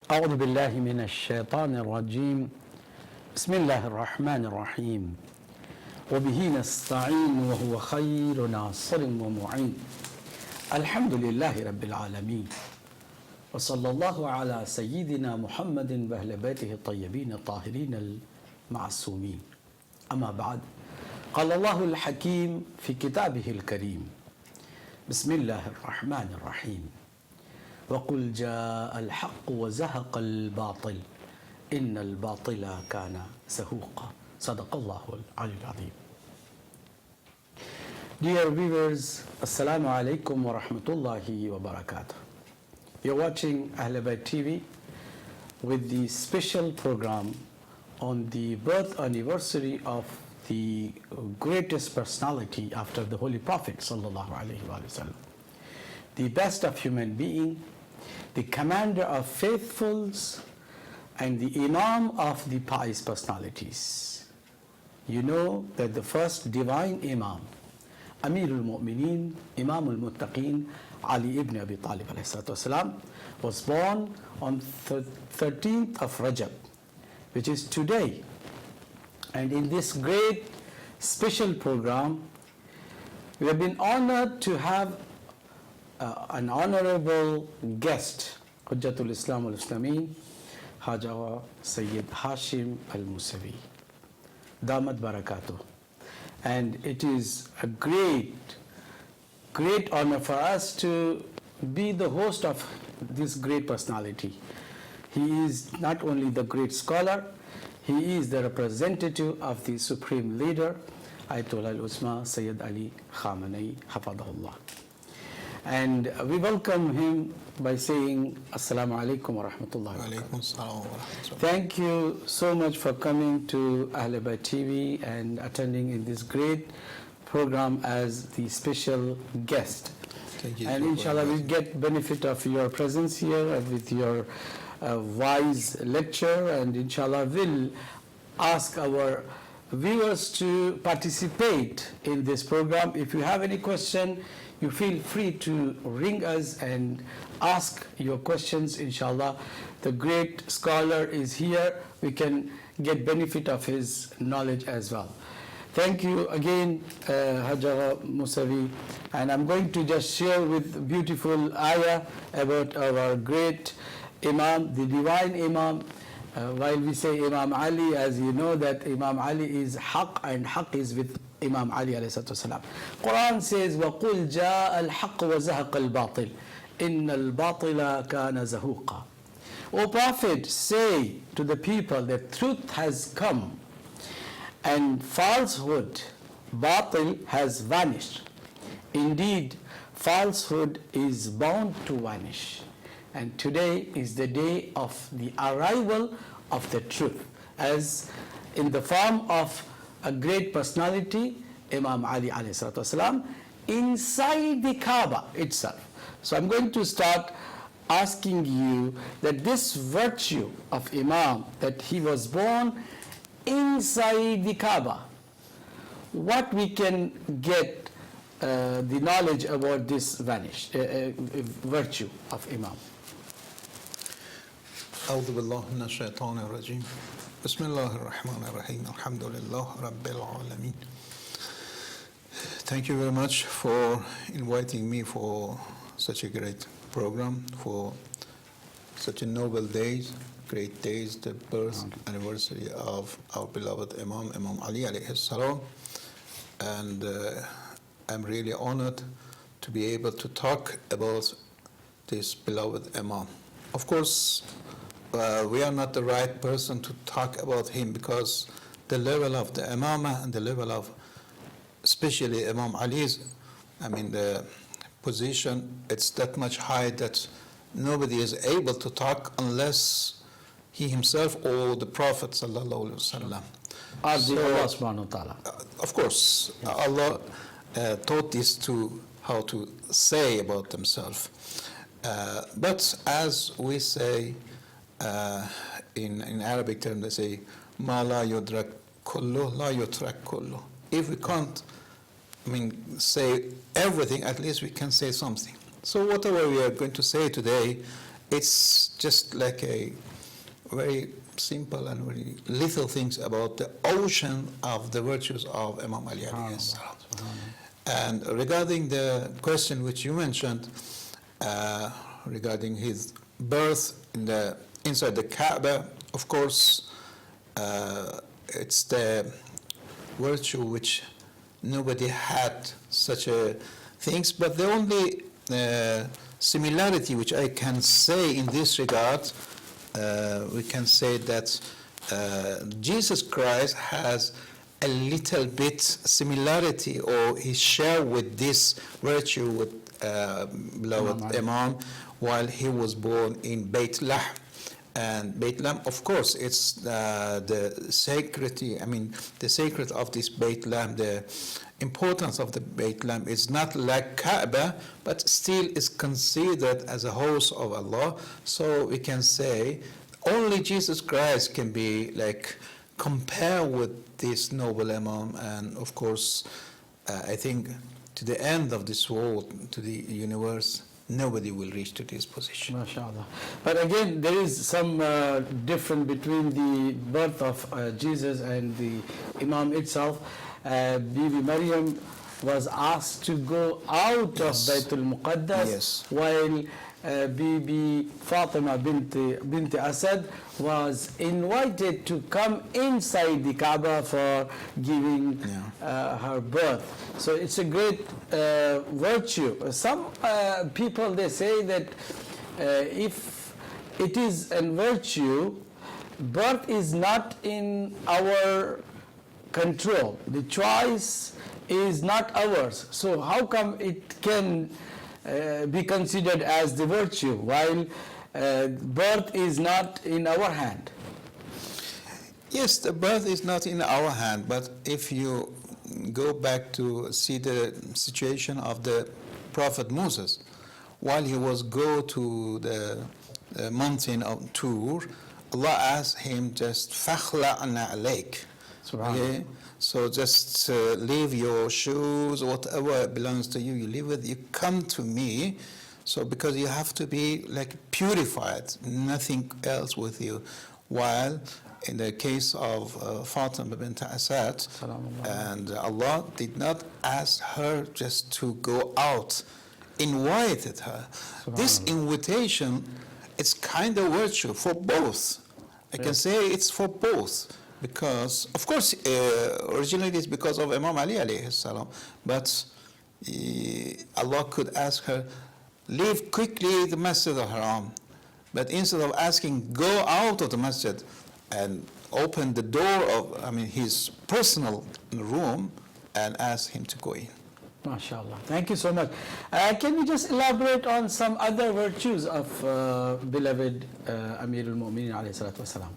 أعوذ بالله من الشيطان الرجيم بسم الله الرحمن الرحيم وبه نستعين وهو خير ناصر ومعين الحمد لله رب العالمين وصلى الله على سيدنا محمد وأهل بيته الطيبين الطاهرين المعصومين أما بعد قال الله الحكيم في كتابه الكريم بسم الله الرحمن الرحيم وقل جاء الحق وزهق الباطل إن الباطل كان زهوقا صدق الله العلي العظيم. Dear viewers, Assalamu alaikum wa rahmatullahi wa barakatuh. You're watching Ahlebait TV with the special program on the birth anniversary of the greatest personality after the Holy Prophet sallallahu alaihi wasallam, the best of human being, the commander of faithfuls, and the Imam of the pious personalities. You know that the first divine Imam, Amirul Mu'mineen, Imam al-Muttaqeen, Ali ibn Abi Talib ﷺ, was born on 13th of Rajab, which is today. And in this great special program, we have been honored to have an honorable guest, Hujjatul Islam al-Islameen, Agha Syed Hashim al-Moosavi. Damat Barakatuh. And it is a great honor for us to be the host of this great personality. He is not only the great scholar, he is the representative of the supreme leader, Ayatollah al-Usma Syed Ali Khamenei Hafadahullah. And we welcome him by saying Assalamu alaikum wa rahmatullahi wa barakatuh. Thank you so much for coming to Ahlebait TV and attending in this great program as the special guest. Thank you. And inshallah we'll get benefit of your presence here and with your wise lecture, and inshallah we'll ask our viewers to participate in this program. If you have any question, you feel free to ring us and ask your questions, inshallah. The great scholar is here. We can get benefit of his knowledge as well. Thank you again, Agha Moosavi. And I'm going to just share with beautiful ayah about our great Imam, the divine Imam. While we say Imam Ali, as you know that Imam Ali is Haqq, and Haqq is with Imam Ali alayhi salam. Quran says, وَقُلْ جَاءَ الْحَقُّ وَزَهَقَ الْبَاطِلِ إِنَّ الْبَاطِلَ كَانَ زَهُوقًا. O Prophet, say to the people that truth has come and falsehood, batil, has vanished. Indeed, falsehood is bound to vanish. And today is the day of the arrival of the truth, as in the form of a great personality, Imam Ali alayhi salatu wasalam, inside the Kaaba itself. So I'm going to start asking you that this virtue of Imam, that he was born inside the Kaaba, what we can get the knowledge about this virtue of Imam. أعوذ بالله من الشيطان الرجيم بسم الله الرحمن الرحيم الحمد لله رب العالمين. Thank you very much for inviting me for such a great program, for such a noble days, great days, the birth anniversary of our beloved Imam Ali alayhi salam. And I'm really honored to be able to talk about this beloved Imam. Of course, we are not the right person to talk about him, because the level of the Imamah and the level of especially Imam Ali's, the position, it's that much high that nobody is able to talk unless he himself or the Prophet sallallahu alaihi wasallam. Allah subhanahu wa ta'ala. Of course, Allah taught this to how to say about themselves. But as we say, in Arabic term, they say, "Ma la yudrak kullu, la yutrak kullu." If we can't, say everything, at least we can say something. So whatever we are going to say today it's just like a very simple and very little things about the ocean of the virtues of Imam Ali alayhi salam. And regarding the question which you mentioned, regarding his birth inside the Kaaba, of course, it's the virtue which nobody had such a things, but the only similarity which I can say in this regard, we can say that Jesus Christ has a little bit similarity, or he share with this virtue with beloved Imam while he was born in Beit Lahm. And Beit Lahm, of course, it's the sacredity, the sacred of this Beit Lahm, the importance of the Beit Lahm is not like Kaaba, but still is considered as a house of Allah. So we can say only Jesus Christ can be like compare with this noble Imam, and of course, I think to the end of this world, to the universe, nobody will reach to this position. MashaAllah. But again, there is some difference between the birth of Jesus and the Imam itself. Bibi Maryam was asked to go out of Baytul Muqaddas, while Bibi Fatima bint Asad was invited to come inside the Kaaba for giving her birth. So it's a great virtue. Some people, they say that if it is a virtue, birth is not in our control. The choice is not ours. So how come it can be considered as the virtue while birth is not in our hand? Yes, the birth is not in our hand, but if you go back to see the situation of the Prophet Moses, while he was go to the mountain of Tur, Allah asked him just فَخْلَعْنَا عَلَيْكَ. Okay? So just leave your shoes, whatever belongs to you, you leave it, you come to me. So because you have to be like purified, nothing else with you. While in the case of Fatima bint Asad, and Allah did not ask her just to go out, invited her. This invitation, it's kind of virtue for both. I can say it's for both. Because, of course, originally it's because of Imam Ali alayhi salam, but Allah could ask her, leave quickly the Masjid al-Haram. But instead of asking, go out of the masjid and open the door of, his personal room and ask him to go in. MashaAllah. Thank you so much. Can you just elaborate on some other virtues of beloved Amirul Mu'mineen alayhi salatu wasalam?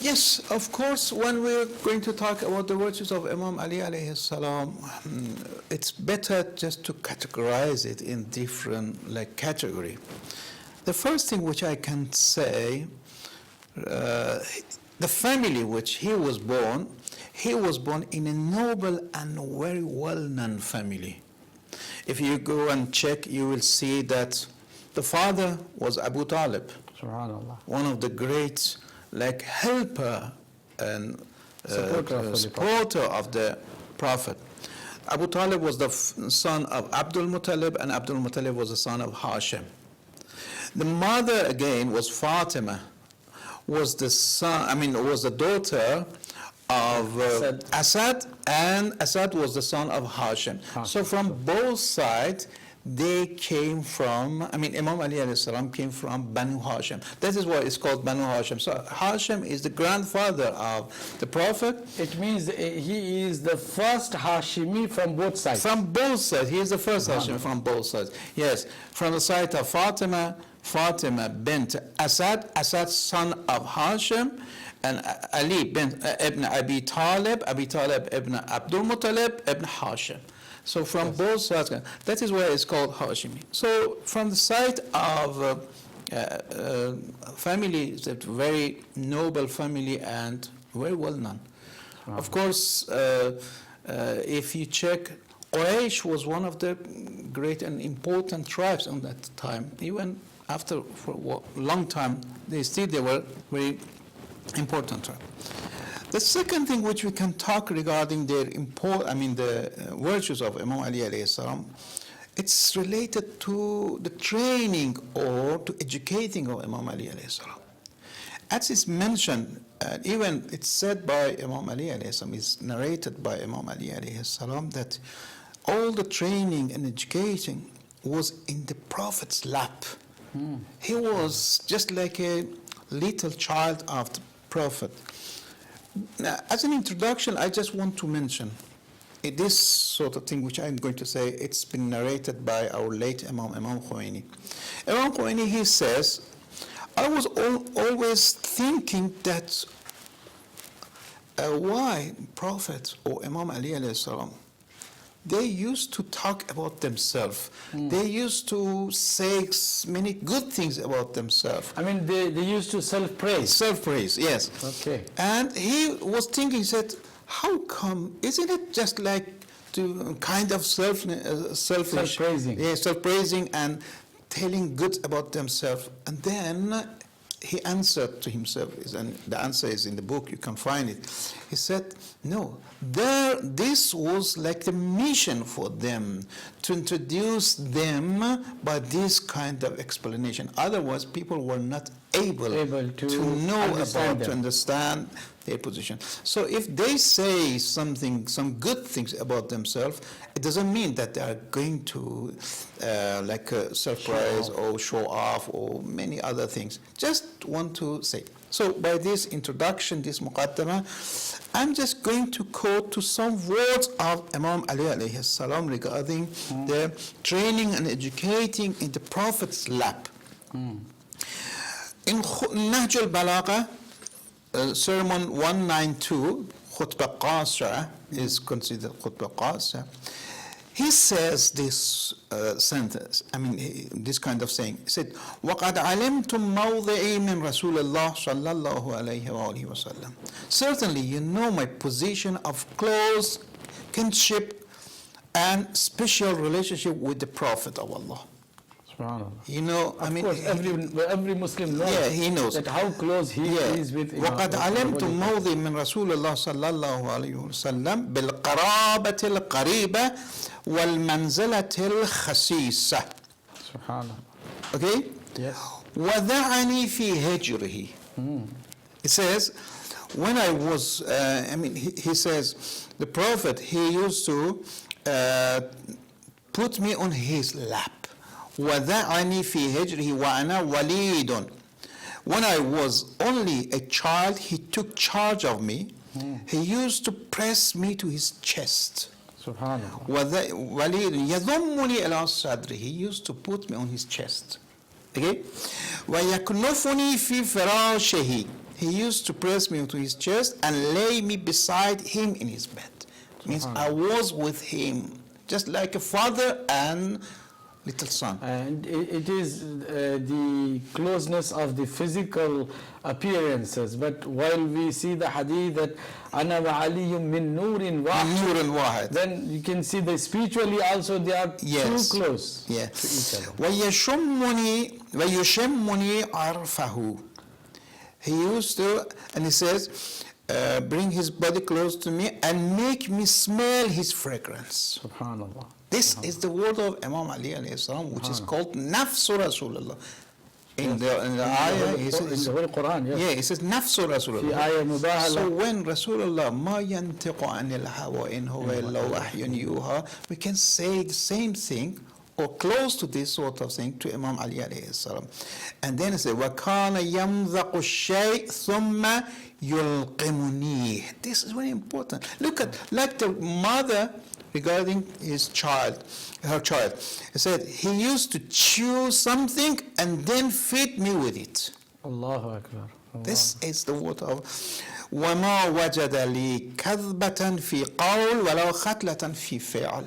Yes, of course, when we're going to talk about the virtues of Imam Ali alayhi salam, it's better just to categorize it in different category. The first thing which I can say, the family which he was born in a noble and very well-known family. If you go and check, you will see that the father was Abu Talib, one of the great helper and supporter of the Prophet. Abu Talib was the son of Abdul Muttalib, and Abdul Muttalib was the son of Hashem. The mother again was Fatima, was the daughter of Asad, and Asad was the son of Hashem. So from both sides, they came from, Imam Ali alayhi salam came from Banu Hashem. That is why it's called Banu Hashem. So Hashem is the grandfather of the Prophet. It means he is the first Hashimi from both sides. From both sides. He is the first Hashimi from both sides. Yes. From the side of Fatima bint Asad, Asad's son of Hashem, and Ali ibn Abi Talib ibn Abdul Muttalib ibn Hashem. So from both sides, that is why it's called Hashimi. So from the side of family, it's a very noble family and very well known. Of course, if you check, Quraysh was one of the great and important tribes on that time. Even after for a long time, they were very important. The second thing which we can talk regarding their the virtues of Imam Ali alayhi salam, it's related to the training or to educating of Imam Ali alayhi salam. As is mentioned, even it's said by Imam Ali alayhi salam, is narrated by Imam Ali alayhi salam, that all the training and education was in the Prophet's lap. He was just like a little child of the Prophet. Now, as an introduction, I just want to mention this sort of thing which I'm going to say. It's been narrated by our late Imam Khomeini. Imam Khomeini, he says, I was always thinking that why Prophet or Imam Ali alayhi salam, they used to talk about themselves. They used to say many good things about themselves. I mean, they used to self-praise. Self-praise, yes. Okay. And he was thinking, he said, how come, isn't it just like to kind of selfish? Self-praising. Yeah, self-praising and telling good about themselves. And then he answered to himself, and the answer is in the book, you can find it. He said, no, this was like the mission for them, to introduce them by this kind of explanation. Otherwise, people were not able to know about, to understand their position. So if they say some good things about themselves, it doesn't mean that they are going to self-praise or show off or many other things. Just want to say. So by this introduction, this muqaddama, I'm just going to quote to some words of Imam Ali alayhi salam regarding the training and educating in the Prophet's lap. In Nahj al-Balagha, sermon 192, khutbah qasra is considered khutbah qasra. He says this sentence, this kind of saying. He said, وَقَدْ عَلِمْتُمْ مَوْضِعِي مِنْ رَسُولِ اللَّهِ صَلَّى اللَّهُ عَلَيْهِ وَآلِهِ وَسَلَّمَ. Certainly you know my position of close kinship and special relationship with the Prophet of Allah. You know, of course, every Muslim knows, he knows that how close he is with Imam. وَقَدْ عَلِمْتُ مَوْضِي مِنْ رَسُولِ اللَّهِ صَلَّى اللَّهُ عَلَيْهِ وَسَلَّمَ بِالْقَرَابَةِ الْقَرِيبَةِ وَالْمَنْزَلَةِ الْخَسِيسَةِ. Subhanallah. Okay? Yes. وَذَعَنِي فِي هِجْرِهِ. It says, when I was, he says, the Prophet, he used to put me on his lap. وَذَعَنِي فِي هِجْرِهِ وَأَنَا وَلِيدٌ. When I was only a child, he took charge of me. He used to press me to his chest. Subhanallah. وَلِيدٌ يَضُمُّنِي إِلَى صَدْرِهِ. He used to put me on his chest. Okay? وَيَكْنُفُنِي فِي فِرَاشِهِ. He used to press me to his chest and lay me beside him in his bed. Means I was with him, just like a father and little son. And it is the closeness of the physical appearances, but while we see the hadith that ana wa aliyum min nurin wahid, then you can see that spiritually also they are too close to each other. وَيُشَمُّنِي عَرْفَهُ. He used to, and he says, bring his body close to me and make me smell his fragrance. Subhanallah. This is the word of Imam Ali alayhi salam, which is called Nafsu Rasulullah. In the ayah, he says, in the whole Quran, yes. Yeah, he says Nafsu Rasulullah. So when Rasulullah ma yantiqu anil hawa in huwa illa wahyun yuha, we can say the same thing or close to this sort of thing to Imam Ali alayhi salam. And then he said, وَكَانَ يَمْذَقُ الشَّيْء ثُمَّ يُلْقِمُنِيهِ. This is very important. Look at, like the mother regarding her child. He said, he used to chew something and then feed me with it. Allahu Akbar. This is the word of وَمَا وَجَدَ لِي كَذْبَةً فِي قَوْلٍ وَلَوْ خَتْلَةً فِي فِعْلٍ.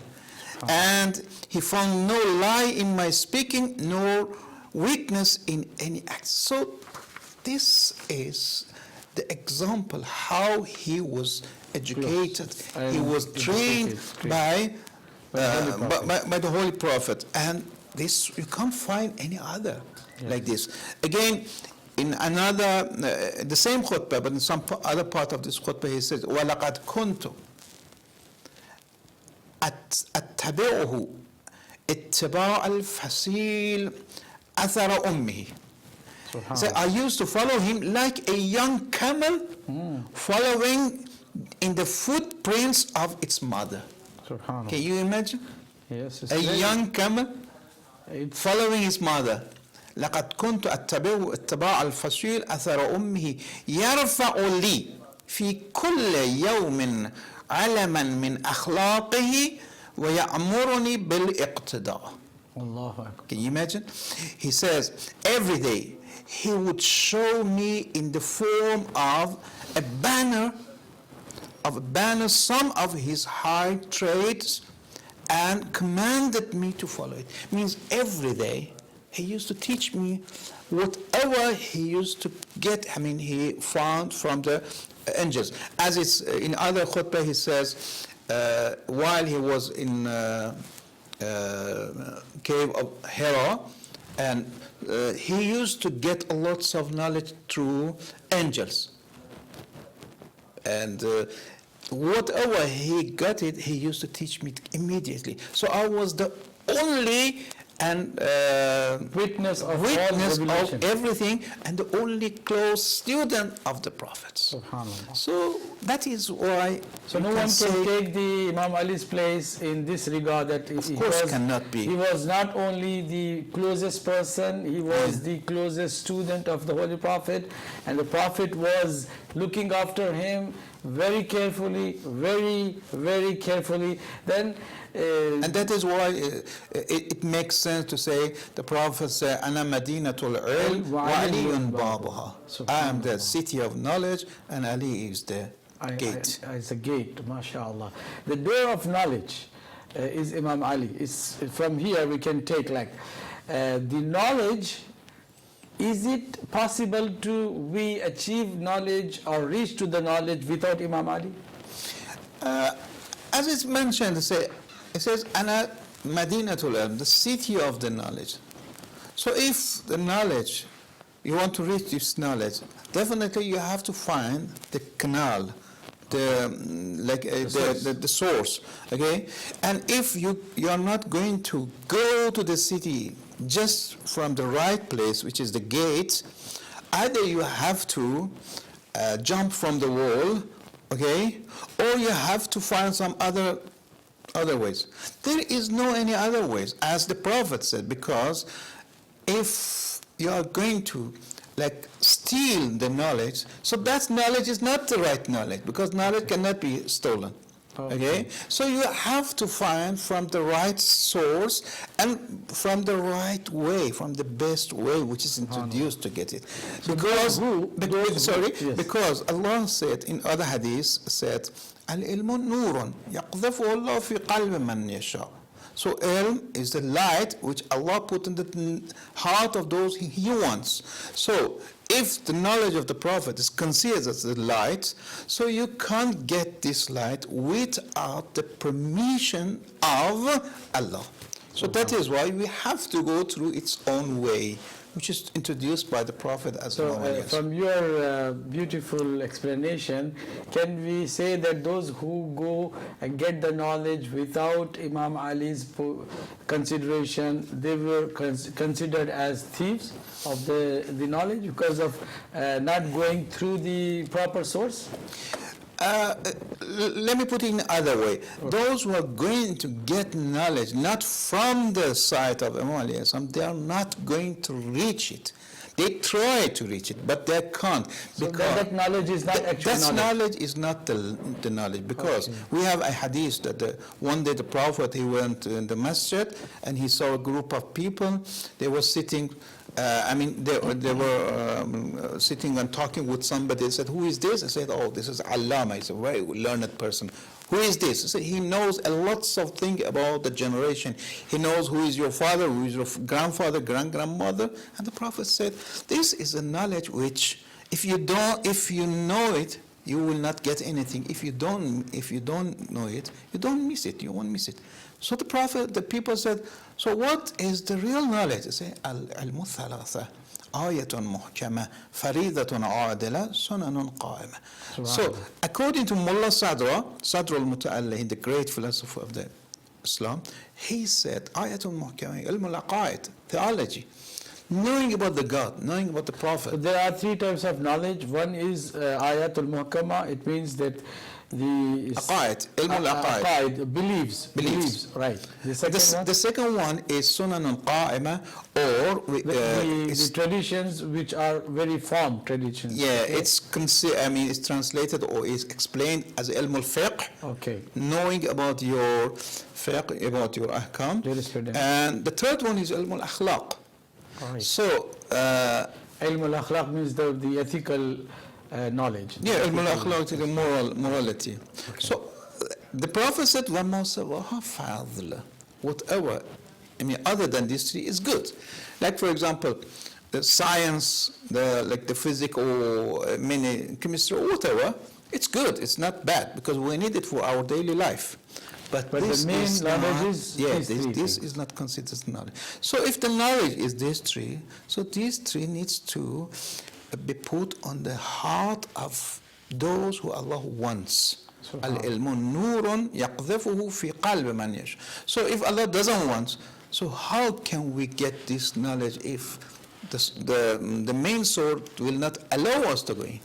And he found no lie in my speaking, nor weakness in any act. So this is the example how he was educated. He was trained by the Holy Prophet. And this you can't find any other. like this. Again, in another, the same khutbah, but in some other part of this khutbah, he says, وَلَقَدْ كُنْتُ أَتَّبِعُهُ اتِّبَاعَ الْفَصِيلِ أَثَرَ أُمِّهِ. So I used to follow him like a young camel following in the footprints of its mother. Can you imagine? Yes, A young camel following his mother. لقد كنت أتبعه اتباع الفصيل أثر أمه يرفع لي في كل يوم علما من أخلاقه ويأمرني بالاقتداء. Can you imagine? He says every day he would show me in the form of a banner, some of his high traits, and commanded me to follow it. Means every day he used to teach me whatever he used to get, he found from the angels. As it's in other khutbah, he says, while he was in cave of Hira, and he used to get lots of knowledge through angels. And whatever he got it, he used to teach me immediately. So I was the only witness of everything, and the only close student of the prophets. So that is why. So no one can take the Imam Ali's place in this regard. That of course cannot be. He was not only the closest person; he was the closest student of the Holy Prophet, and the Prophet was looking after him very carefully, very carefully. Then. And that is why it makes sense to say the Prophet said, "Ana Madinatul Ilm wa Aliyun Babuha." I am the city of knowledge, and Ali is the gate. It's a gate, mashallah. The door of knowledge is Imam Ali. From here we can take the knowledge. Is it possible to we achieve knowledge or reach to the knowledge without Imam Ali? As it's mentioned, it says, "Ana Madinatul Ilm," the city of the knowledge. So if the knowledge, you want to reach this knowledge, definitely you have to find the canal, the source, okay? And if you are not going to go to the city just from the right place, which is the gate, either you have to jump from the wall, okay, or you have to find some other ways. There is no any other ways, as the Prophet said, because if you are going to steal the knowledge, so that knowledge is not the right knowledge, because knowledge cannot be stolen. Okay? So you have to find from the right source and from the right way, from the best way which is introduced to get it. Because Allah said in other hadiths, said, "Al-ilmu nurun yaqdhafu Allah fi qalbi man yasha." So ilm is the light which Allah put in the heart of those He wants. So if the knowledge of the Prophet is considered as the light, so you can't get this light without the permission of Allah. So that is why we have to go through its own way, which is introduced by the Prophet as well. From your beautiful explanation, can we say that those who go and get the knowledge without Imam Ali's consideration, they were considered as thieves of the knowledge because of not going through the proper source? Let me put it in another way. Those who are going to get knowledge not from the side of Imam Ali, they are not going to reach it. They try to reach it, but they can't. So that knowledge is not actual knowledge. That knowledge is not the knowledge, because we have a hadith that one day the Prophet, he went in the masjid and he saw a group of people. They were sitting, they were sitting and talking with somebody. They said, "Who is this?" I said, "Oh, this is Allama. He's a very learned person." "Who is this?" I said, "He knows a lots of things about the generation. He knows who is your father, who is your grandfather, grandmother." And the Prophet said, "This is a knowledge which, if you know it, you will not get anything. If you don't know it, you don't miss it. You won't miss it. So the people said, so what is the real knowledge? They say, al-ilmu thalatha, ayatun muhkama, faridatun adila, sunanun qa'ima. So according to Mullah Sadr al-Muta'allah, the great philosopher of the Islam, he said, ayatun muhkama, ilmu al-aqaid, theology. Knowing about the God, knowing about the Prophet. There are three types of knowledge. One is ayatul muhkama. It means that the aqaid, ilm al-aqaid, believes. Right. The second one is sunanun qa'ima, or the traditions which are very formed traditions. Yeah, okay. It's translated or is explained as ilm al-fiqh. Okay. Knowing about your fiqh, about your ahkam. And the third one is ilm al-akhlaq. Right. So, ilm al-akhlaq means the ethical knowledge. Yeah, ilm al-akhlaq is the morality. Okay. So, the Prophet said, whatever, other than these three is good. Like, for example, the science, the physics or chemistry or whatever, it's good, it's not bad, because we need it for our daily life. But this the main knowledge is this is not considered knowledge. So if the knowledge is these three, so these three needs to be put on the heart of those who Allah wants. Al-ilmu nurun yaqdhifuhu fi qalbi man yash. So if Allah doesn't want, so how can we get this knowledge if the main source will not allow us to go in?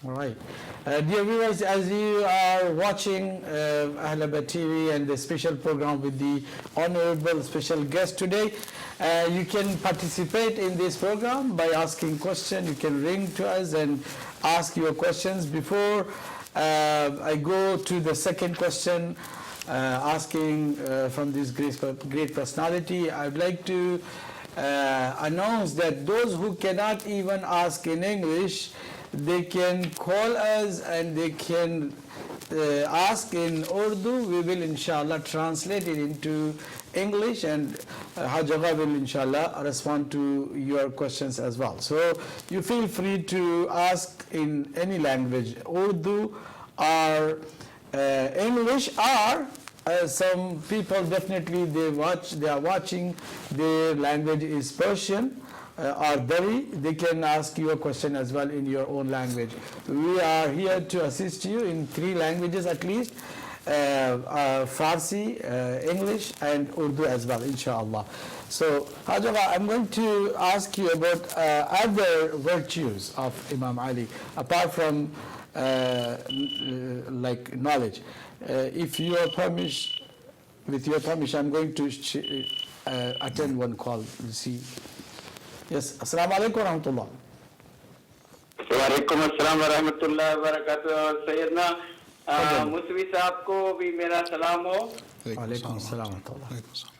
All right. Dear viewers, as you are watching Ahlebait TV and the special program with the honorable special guest today, you can participate in this program by asking questions. You can ring to us and ask your questions. Before I go to the second question, asking from this great personality, I would like to announce that those who cannot even ask in English, they can call us and they can ask in Urdu. We will inshallah translate it into English, and Agha will inshallah respond to your questions as well. So you feel free to ask in any language, Urdu or English, or some people definitely they are watching, their language is Persian or Dari, they can ask you a question as well in your own language. We are here to assist you in three languages at least, Farsi, English and Urdu as well, inshallah. So, Agha, I'm going to ask you about other virtues of Imam Ali, apart from like knowledge. If you are permission, with your permission, I'm going to attend one call. See. Yes, Assalamu alaikum wa rahmatullah. Wa alaikum assalam wa rahmatullahi wa barakatuh. Sayyidina Moosavi sahab ko bhi mera salam ho. Wa alaikum assalam wa rahmatullah.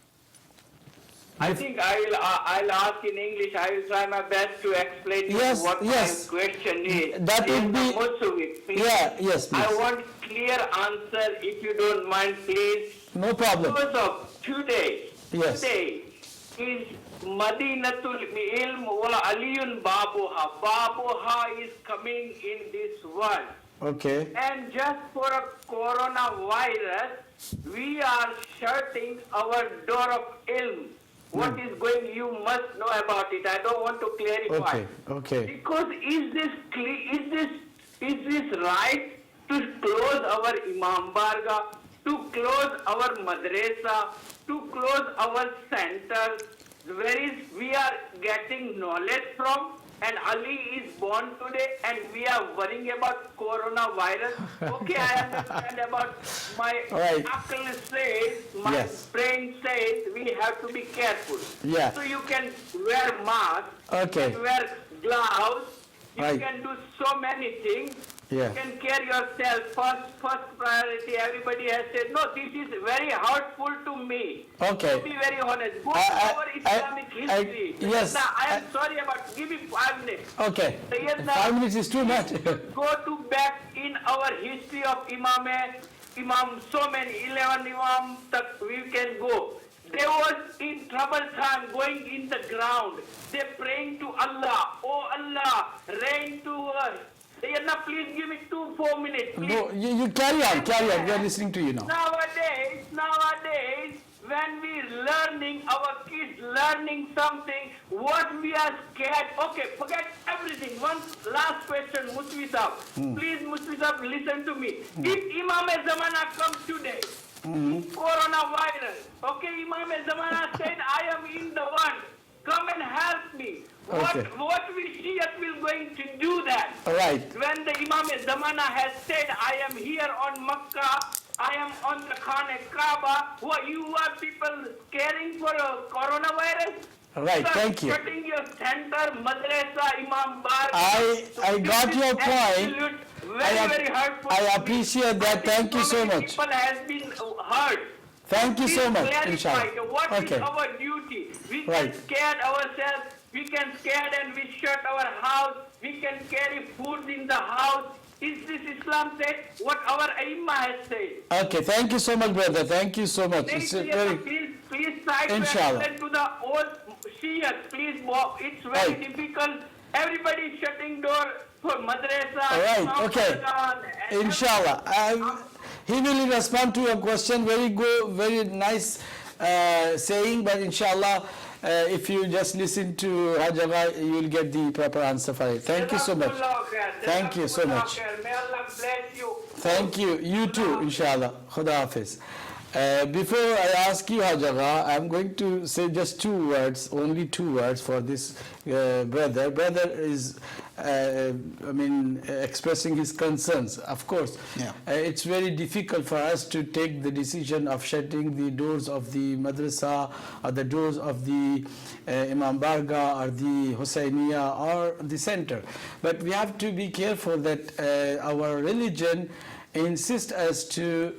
I think I'll ask in English. I will try my best to explain what my question is. That would be Moosavi, yes, please. I want clear answer if you don't mind, please. No problem. Because of today is Madinatul Ilm wala Aliyun Babuha. Babuha is coming in this world. Okay. And just for a coronavirus, we are shutting our door of ilm. What is going, you must know about it. I don't want to clarify. Okay. Because is this right to close our Imam Barga, to close our madrasa, to close our centers, where we are getting knowledge from, and Ali is born today, and we are worrying about coronavirus. Okay, I understand about my akal says, my brain says we have to be careful. Yeah. So you can wear mask, you can wear gloves, you can do so many things. Yeah. You can care yourself first priority. Everybody has said, no, this is very hurtful to me. Okay. To be very honest. Go to our Islamic history. Yes. I am sorry about, give me 5 minutes. Okay. 5 minutes is too much. Go to back in our history of Imam, so many, 11 Imam, we can go. They was in trouble time, going in the ground. They praying to Allah. Oh Allah, rain to us. Sayyidina, please give me 4 minutes. Please. No, you carry on. We are listening to you now. Nowadays, when we learning, our kids learning something, what we are scared. Okay, forget everything. One last question, Moosavi Sahab. Please, Moosavi Sahab, listen to me. If Imam Zamana comes today, coronavirus, okay, Imam Zamana said, I am in the one. Come and help me. Okay. What we see us will going to do that. All right. When the Imam Zamana has said, I am here on Makkah, I am on the Khane Kaaba, what you are people caring for coronavirus? All right, Sir, thank you. Shutting your center, madrasa, Imam Bar. I got your point. Very hurtful. I appreciate that. Thank you so much. People has been hurt. Thank you so much, Clarify inshallah. what is Okay. our duty? We Right. can scare ourselves, we can scare and we shut our house, we can carry food in the house. Is this Islam said? What our Imam has said? Okay, thank you so much, brother. Thank you so much. It's a very, Please side Inshallah. to the old Shias. Please walk. It's very Right. difficult. Everybody is shutting door for madrasa. All right, Imam okay. Bayan, and inshallah. He will respond to your question. Very good, very nice saying, but inshallah, if you just listen to Agha, you will get the proper answer for it. Thank you so much. Thank you so much. May Allah bless you. Thank you. You too, inshallah. Khuda Hafiz. Before I ask you, Agha, I'm going to say just 2 words, only 2 words for this brother. Brother is, expressing his concerns. Of course, Yeah. It's very difficult for us to take the decision of shutting the doors of the madrasa or the doors of the Imam Barga or the Hussainiya or the center. But we have to be careful that our religion insists us to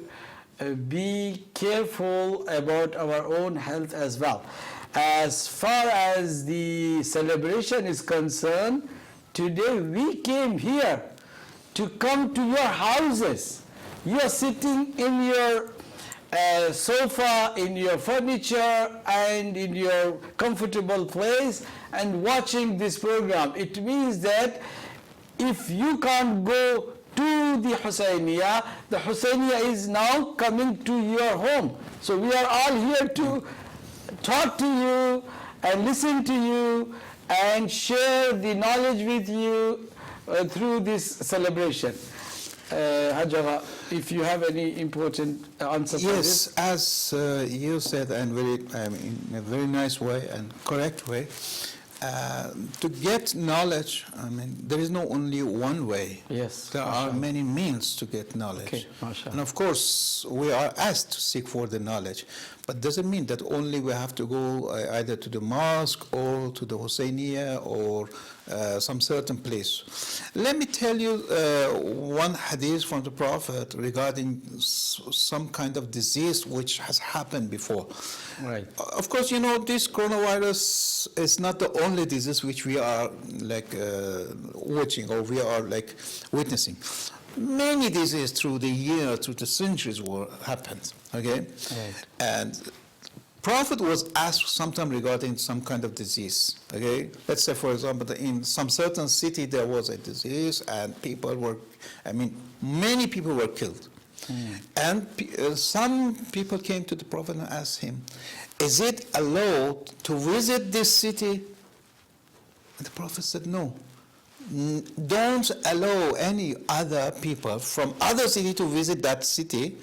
be careful about our own health as well. As far as the celebration is concerned, today we came here to come to your houses. You are sitting in your sofa, in your furniture, and in your comfortable place and watching this program. It means that if you can't go to the Hussainiya is now coming to your home. So we are all here to talk to you and listen to you and share the knowledge with you through this celebration. Agha, if you have any important answer for this. Yes, as you said, and in a very nice way and correct way, to get knowledge, there is no only one way. Yes, There are many means to get knowledge. Okay, mashallah. And of course, we are asked to seek for the knowledge. But doesn't mean that only we have to go either to the mosque or to the Hussainiya or some certain place. Let me tell you one hadith from the Prophet regarding some kind of disease which has happened before. Right. Of course, you know, this coronavirus is not the only disease which we are watching or we are witnessing. Many diseases through the years, through the centuries happened, okay? Right. And Prophet was asked sometime regarding some kind of disease, okay? Let's say, for example, in some certain city there was a disease and many people were killed. And some people came to the Prophet and asked him, is it allowed to visit this city? And the Prophet said, no. Don't allow any other people from other city to visit that city,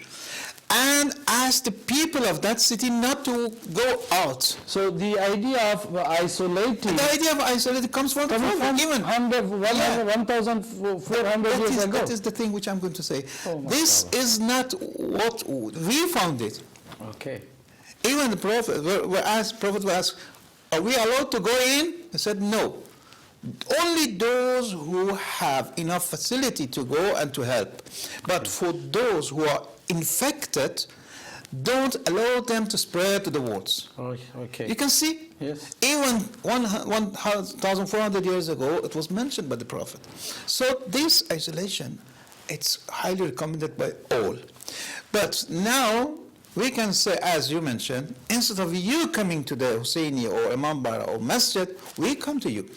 and ask the people of that city not to go out. So the idea of isolating. The idea of isolating comes from the Prophet. Even 1,400 years ago. That is the thing which I'm going to say. Oh, This is not what we found it. Okay. Even the Prophet was asked, are we allowed to go in? He said, no. Only those who have enough facility to go and to help. But for those who are infected, don't allow them to spread to the wards. Oh, okay. You can see, Yes. even 1,400 years ago, it was mentioned by the Prophet. So this isolation, it's highly recommended by all. But now, we can say, as you mentioned, instead of you coming to the Hussaini or Imam Bara or Masjid, we come to you.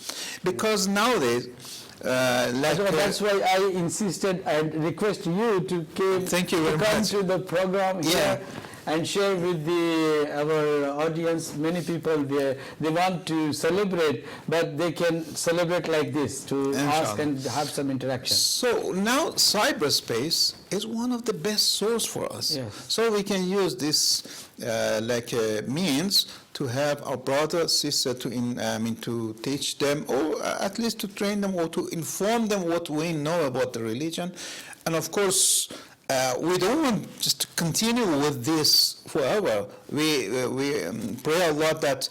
Because nowadays, That's why I insisted and request you to Thank you very come much. to the program here and share with our audience. Many people they want to celebrate, but they can celebrate like this to ask and have some interaction. So now cyberspace is one of the best source for us. Yes. So we can use this means to have our brother, sister to teach them, or at least to train them, or to inform them what we know about the religion. And of course, we don't want just to continue with this forever. We pray Allah that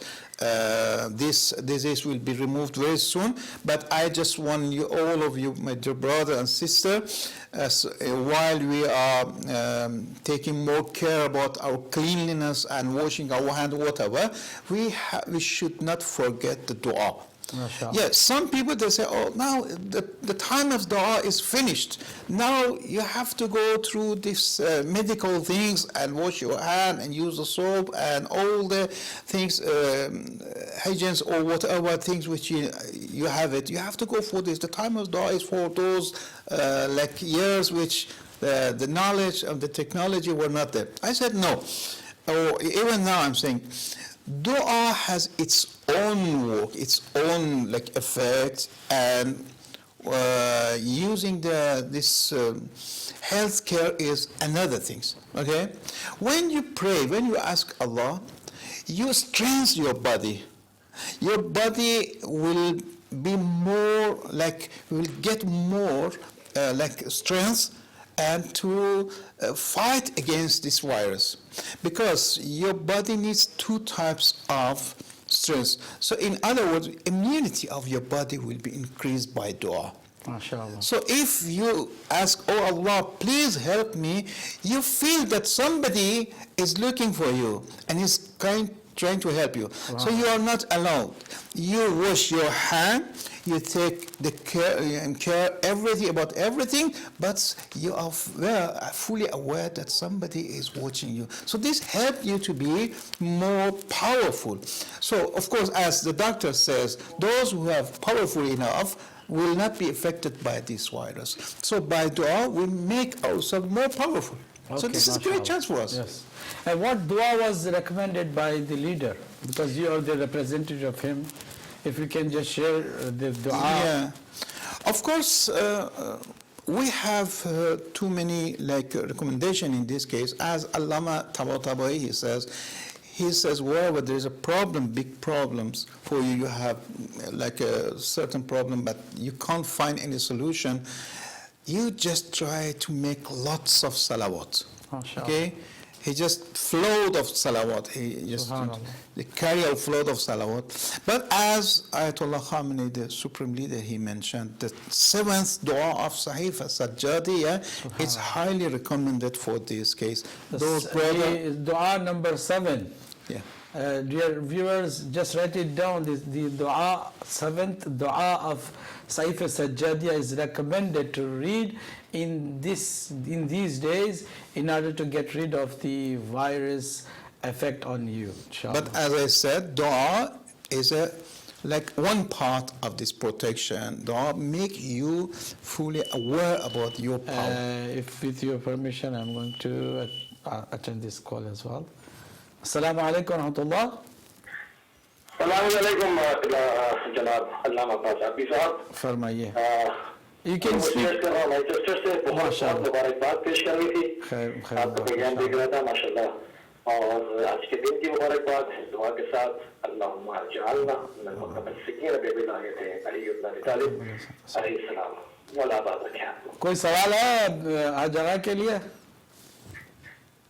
this disease will be removed very soon. But I just want you, all of you, my dear brother and sister, while we are taking more care about our cleanliness and washing our hands, whatever, we should not forget the dua. Yes, some people they say, oh, now the time of dua is finished. Now you have to go through these medical things and wash your hand and use the soap and all the things, hygienes or whatever things which you have it. You have to go for this. The time of dua is for those years which the knowledge of the technology were not there. I said no. Or even now I'm saying, dua has its own work, its own effect, and using this healthcare is another thing. Okay, when you pray, when you ask Allah, you strengthen your body. Your body will be more will get more strength and to fight against this virus, because your body needs two types of strength. So in other words, immunity of your body will be increased by dua. MashaAllah. So if you ask, oh Allah, please help me, you feel that somebody is looking for you and is trying to help you. Wow. So you are not alone. You wash your hand, you take the care everything about everything, but you are fully aware that somebody is watching you. So this helps you to be more powerful. So of course, as the doctor says, those who are powerful enough will not be affected by this virus. So by dua, we make ourselves more powerful. Okay, so this is a great chance for us. Yes. And what dua was recommended by the leader? Because you are the representative of him. If you can just share the dua. Yeah. Of course, we have too many recommendation in this case. As Allama Tabatabai, he says wherever there is a problem, big problems for you, you have a certain problem, but you can't find any solution, you just try to make lots of salawat. Okay? He just flowed of salawat. He just carry a flood of salawat. But as Ayatollah Khamenei, the supreme leader, he mentioned, the seventh dua of Sahifa Sajjadi, it's highly recommended for this case. Those dua number 7. Yeah. Dear viewers, just write it down. The dua, 7th dua of Sahifa Sajjadiya is recommended to read in these days in order to get rid of the virus effect on you. Inshallah. But as I said, dua is one part of this protection. Dua make you fully aware about your power. If with your permission, I'm going to attend this call as well. Assalamu alaikum wa rahmatullah. Assalamu alaikum, Janab Allama Abdi sahab. Farmaiye. You can speak. My sister से बहुत मुबारकबाद पेश करनी थी. आपका programme देख रहा था, माशाल्लाह. और आज के दिन की मुबारकबाद दुआ के साथ अल्लाहुम्मा जअलना मिनल मुतमस्सिकीन बिबिलाहि अली इब्न अबी तालिब अलैहि सलाम. वला बात रखें. कोई सवाल है आज जगह के लिए?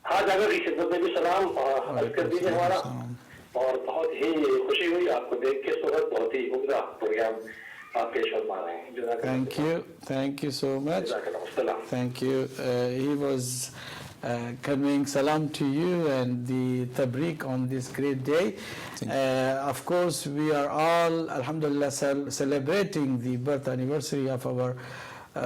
हाँ, जागर की खिदमत में भी सलाम अर्ज कर दीजिए हमारा. और बहुत ही खुशी हुई आपको देख के. सुबह बहुत ही उम्दा प्रोग्राम आप पेश फरमा रहे हैं. Thank you so much. Thank you. He was conveying salam to you and the tabrik on this great day. Of course, we are all, alhamdulillah, celebrating the birth anniversary of our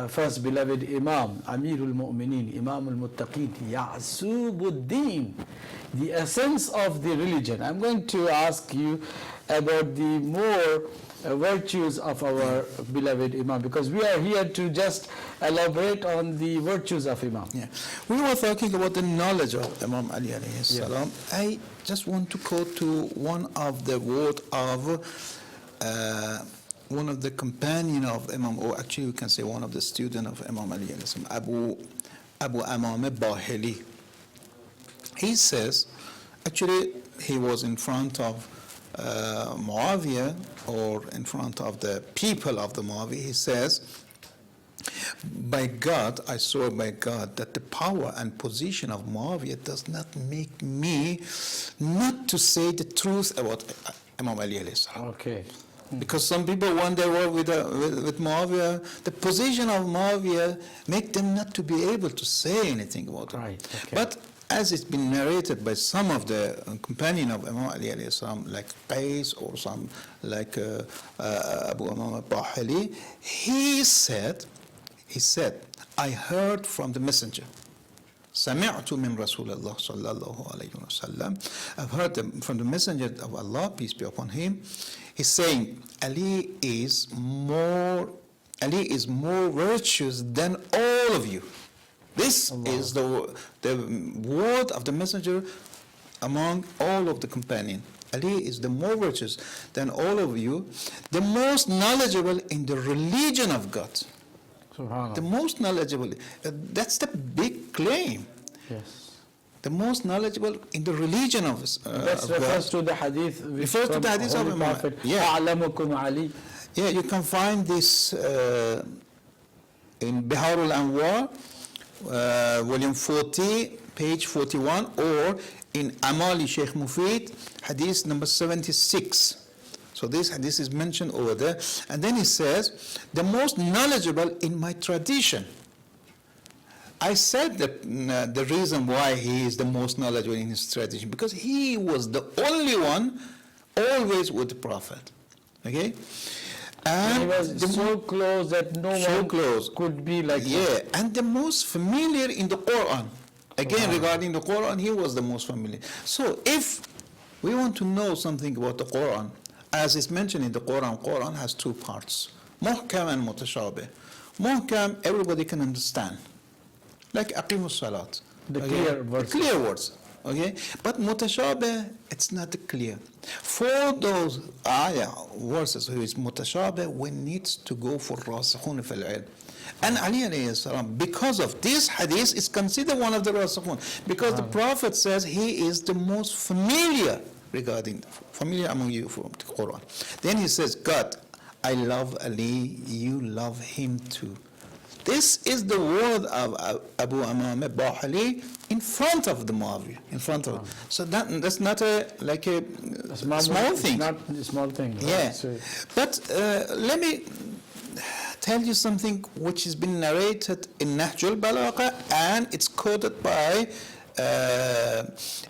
first beloved Imam, Amirul Mu'mineen, Imam al-Muttaqeen, Ya'subuddin, the essence of the religion. I'm going to ask you about the more virtues of our beloved Imam, because we are here to just elaborate on the virtues of Imam. Yeah. We were talking about the knowledge of Imam Ali alayhi salam. I just want to quote to one of the word of one of the companion of Imam, or actually we can say one of the student of Imam Ali alayhi salam, Abu Imam Bahili. He says, actually he was in front of Muawiyah, or in front of the people of the Moosavi. He says, by God, I swear by God that the power and position of Muawiyah does not make me not to say the truth about Imam Ali alayhi salam. Okay. Because some people, when they were with Muawiyah, the position of Muawiyah make them not to be able to say anything about it. Right. Okay. But as it's been narrated by some of the companion of Imam Ali alayhi salam, like Qais or some like Abu Imam Bahili, he said, I heard from the messenger. سمعت من رسول الله صلى الله عليه وسلم. I've heard from the messenger of Allah, peace be upon him. He's saying, Ali is more virtuous than all of you. This is the word of the messenger among all of the companions. Ali is the more virtuous than all of you, the most knowledgeable in the religion of God. The most knowledgeable. That's the big claim. Yes. The most knowledgeable in the religion of That refers to the hadith. Refers to the hadith of Imam. A'lamukum Ali. Yeah, you can find this in Bihar al-Anwar, volume 40, page 41, or in Amali Sheikh Mufid, hadith number 76. So this hadith is mentioned over there. And then he says, the most knowledgeable in my tradition. I said that the reason why he is the most knowledgeable in his tradition, because he was the only one always with the Prophet. Okay? And he was so close that no one could be like him. Yeah, and the most familiar in the Quran. Again, regarding the Quran, he was the most familiar. So if we want to know something about the Quran, as is mentioned in the Quran, Quran has two parts, Muhkam and Mutashabih. Muhkam, everybody can understand, like Aqimus Salat. The clear words. The clear words. Okay? But Mutashabih, it's not clear. For those ayah verses who is Mutashabih, we need to go for Rasikhun fil ilm. And Ali alayhi salam, because of this hadith, is considered one of the Rasikhun. Because the Prophet says he is the most familiar among you from the Quran. Then he says, God, I love Ali, you love him too. This is the word of Abu Imam Bahili in front of the Muawiyah, in front of. So that's not a small thing. Not a small thing. Right? Yeah. So, but let me tell you something which has been narrated in Nahjul Balagha, and it's quoted by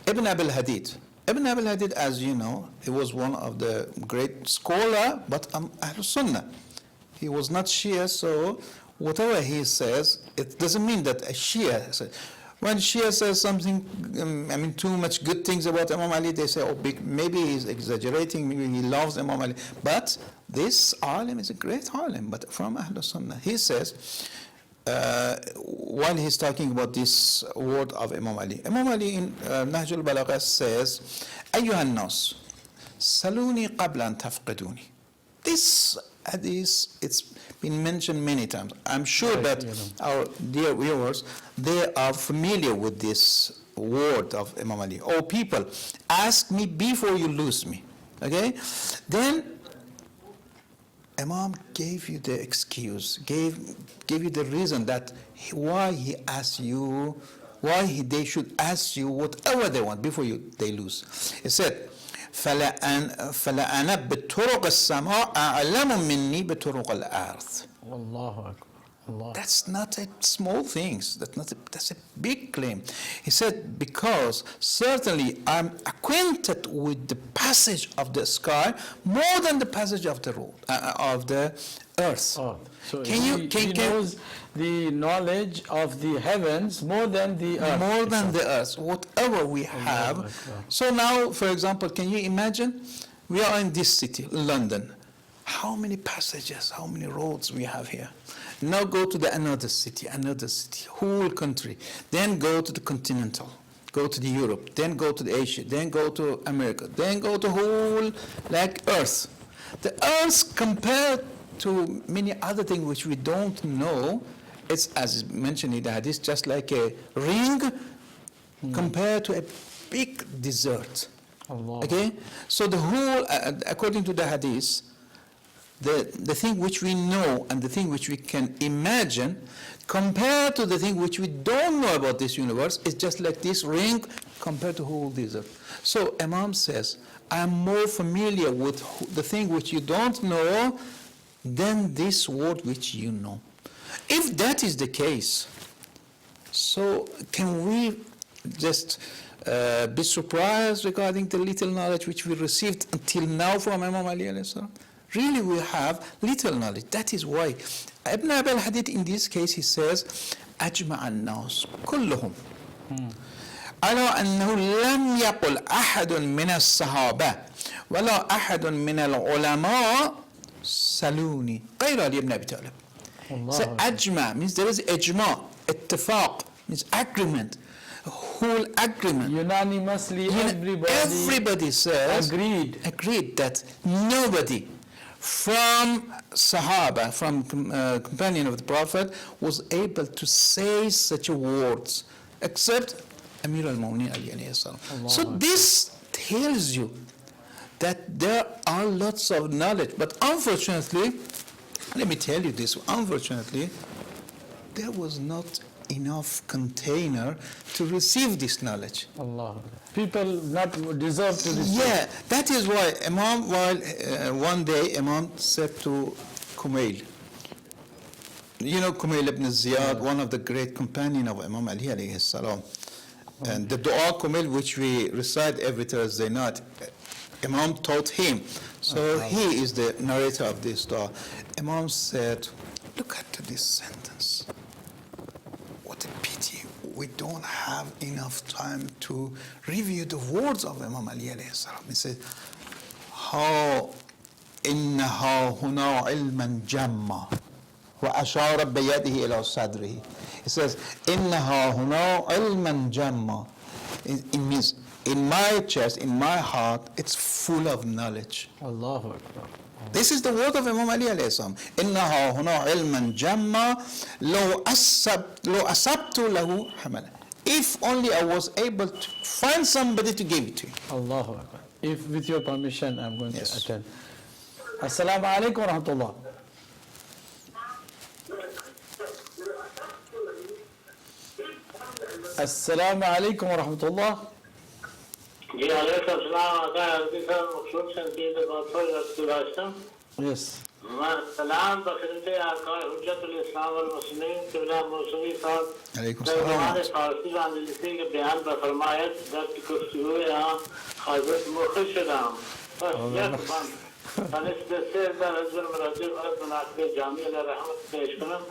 Ibn Abil Hadid. Ibn Abil Hadid, as you know, he was one of the great scholar, but Ahlul Sunnah. He was not Shia, so whatever he says, it doesn't mean that a Shia says. When Shia says something, too much good things about Imam Ali, they say, maybe he's exaggerating, maybe he loves Imam Ali. But this alim is a great alim, but from Ahlul Sunnah. He says, while he's talking about this word of Imam Ali in Nahjul Balagha says, أيها الناس سلوني قبل أن تفقدوني. This hadith, it's been mentioned many times. I'm sure that our dear viewers, they are familiar with this word of Imam Ali. Oh, people, ask me before you lose me. Okay? Then Imam gave you the excuse, gave you the reason that why he asked you, they should ask you whatever they want before they lose. He said, فَلَأَنَا بِطُرُقِ السَّمَاءِ أَعْلَمُ مِنِّي بِطُرُقِ الْأَرْضِ. Allahu Akbar. Allah. That's not a small thing. That's a big claim. He said, because certainly I'm acquainted with the passage of the sky more than the passage of the road, of the earth. Oh, so Can he knows the knowledge of the heavens more than the earth. more than the earth, whatever we have. Akbar. So now, for example, can you imagine? We are in this city, London. How many passages, how many roads we have here? Now go to another city, whole country. Then go to the continental, go to the Europe, then go to the Asia, then go to America, then go to whole like Earth. The Earth compared to many other things which we don't know, it's as mentioned in the hadith, just like a ring compared to a big desert. Allah. Okay, so the whole, according to the hadith, the thing which we know and the thing which we can imagine, compared to the thing which we don't know about this universe, is just like this ring compared to whole desert. So Imam says, I am more familiar with the thing which you don't know than this word which you know. If that is the case, so can we just be surprised regarding the little knowledge which we received until now from Imam Ali alayhi salam? Really, we have little knowledge. That is why Ibn Abi al-Hadith in this case, he says, أجمع الناس كلهم على أنه لم يقل أحد من الصحابة ولا أحد من العلماء سلوني غير علي بن أبي طالب. So أجمع means there is إجماع, اتفاق means agreement, whole agreement. Unanimously, Everybody says agreed that nobody from Sahaba, from companion of the Prophet, was able to say such words except Amir al-Mu'minin Ali alayhi salam. So this tells you that there are lots of knowledge, but unfortunately, let me tell you this, unfortunately, there was not enough container to receive this knowledge. Allah. People not deserve to receive. Yeah, that is why Imam, one day Imam said to Kumail, you know Kumail ibn Ziyad, one of the great companion of Imam Ali alayhi salam, and the dua Kumail which we recite every Thursday night, Imam taught him. So he is the narrator of this dua. Imam said, look at this sentence. What a pity we don't have enough time to review the words of Imam Ali alayhi salam. He said, how إنها هنا علما جما وأشار بيده إلى صدره. He says, إنها هنا علما جما. It means in my chest, in my heart, it's full of knowledge. Allahu Akbar. This is the word of Imam Ali alayhi salam. إنها هنا علما جما لو أصبت له حملا. If only I was able to find somebody to give it to you. Allahu Akbar. If with your permission, I'm going to Yes. attend. Assalamu alaikum wa rahmatullah. Assalamu alaikum wa rahmatullah. जी वालेकुम सलाम आका अरबी साहब मखसूस संकीद बहुत रसूल Yes. मैं सलाम बखरते आका हुज्जतुल इस्लाम वल मुस्लिमीन किबला मौसूवी साहब अलैकुम हमारे सलाम. फारसी अंग्रेजी के बयान पर फरमायत दर्द गुफ्तगू यहाँ हजरत मुखश राम बस यह बंद तनिस से दर हजर मरजब और मुनासिब जामी अल रहमत पेश करम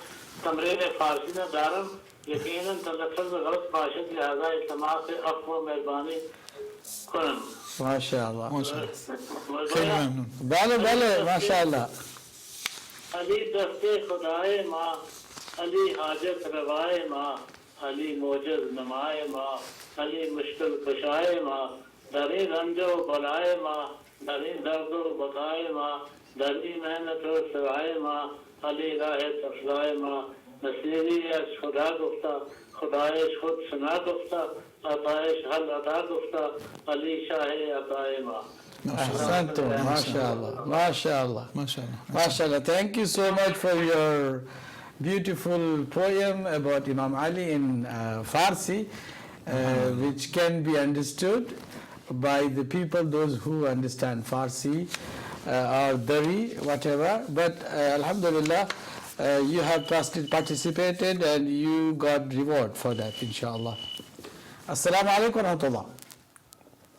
तमरीन फारसी ने दारम यकीनन तलफ्फुज में गलत पाशद लिहाजा इस्तेमाल से अफ़्व मेहरबानी करम MashaAllah. خير ممنون. Bale, MashaAllah. अली दस्ते खुदाए माँ अली हाजत रवाए माँ अली मोजज नमाए माँ अली मुश्किल कुशाए माँ दरी रंजो बलाए माँ दरी दर्दो बताए माँ दरी मेहनत सवाए माँ अली राह तफलाए माँ नसीरी खुदा गुफ्ता खुदाइश खुद सुना गुफ्ता अताइश हल अदा गुफ्ता अली शाह अताए माँ Ahsantum. MashaAllah. MashaAllah. MashaAllah. MashaAllah. Thank you so much for your beautiful poem about Imam Ali in Farsi, which can be understood by the people, those who understand Farsi or Dari, whatever. But Alhamdulillah, you have participated and you got reward for that, inshallah. Assalamu alaikum wa rahmatullah.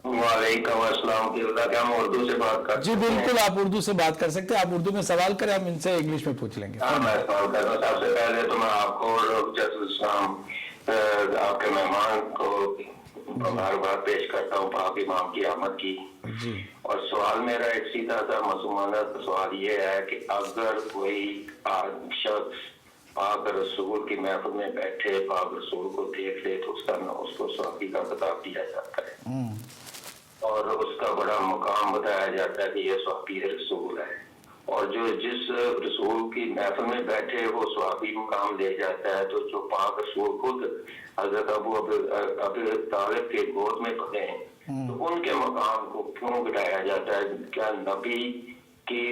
वालेकुम अस्सलाम की क्या हम उर्दू से बात कर जी बिल्कुल, आप उर्दू से बात कर सकते हैं. आप उर्दू में सवाल करें, हम इनसे इंग्लिश में पूछ लेंगे. हाँ, मैं सवाल कर रहा हूँ. सबसे पहले तो मैं आपको आपके मेहमान को मुबारकबाद पेश करता हूँ पाक इमाम की आमद की. जी. और सवाल मेरा एक सीधा सा मासूमाना सवाल ये है कि अगर कोई शख्स पाक रसूल की महफिल में बैठे, पाक रसूल को देख ले, तो उसको सवाबी का खिताब दिया जाता है और उसका बड़ा मुकाम बताया जाता है कि ये सवाबी रसूल है. और जो जिस रसूल की महफिल में बैठे वो सवाबी मुकाम ले जाता है, तो जो पाक रसूल खुद हजरत अबू तालिब के गोद में पड़े हैं, तो उनके मकाम को क्यों गिराया जाता है? क्या नबी की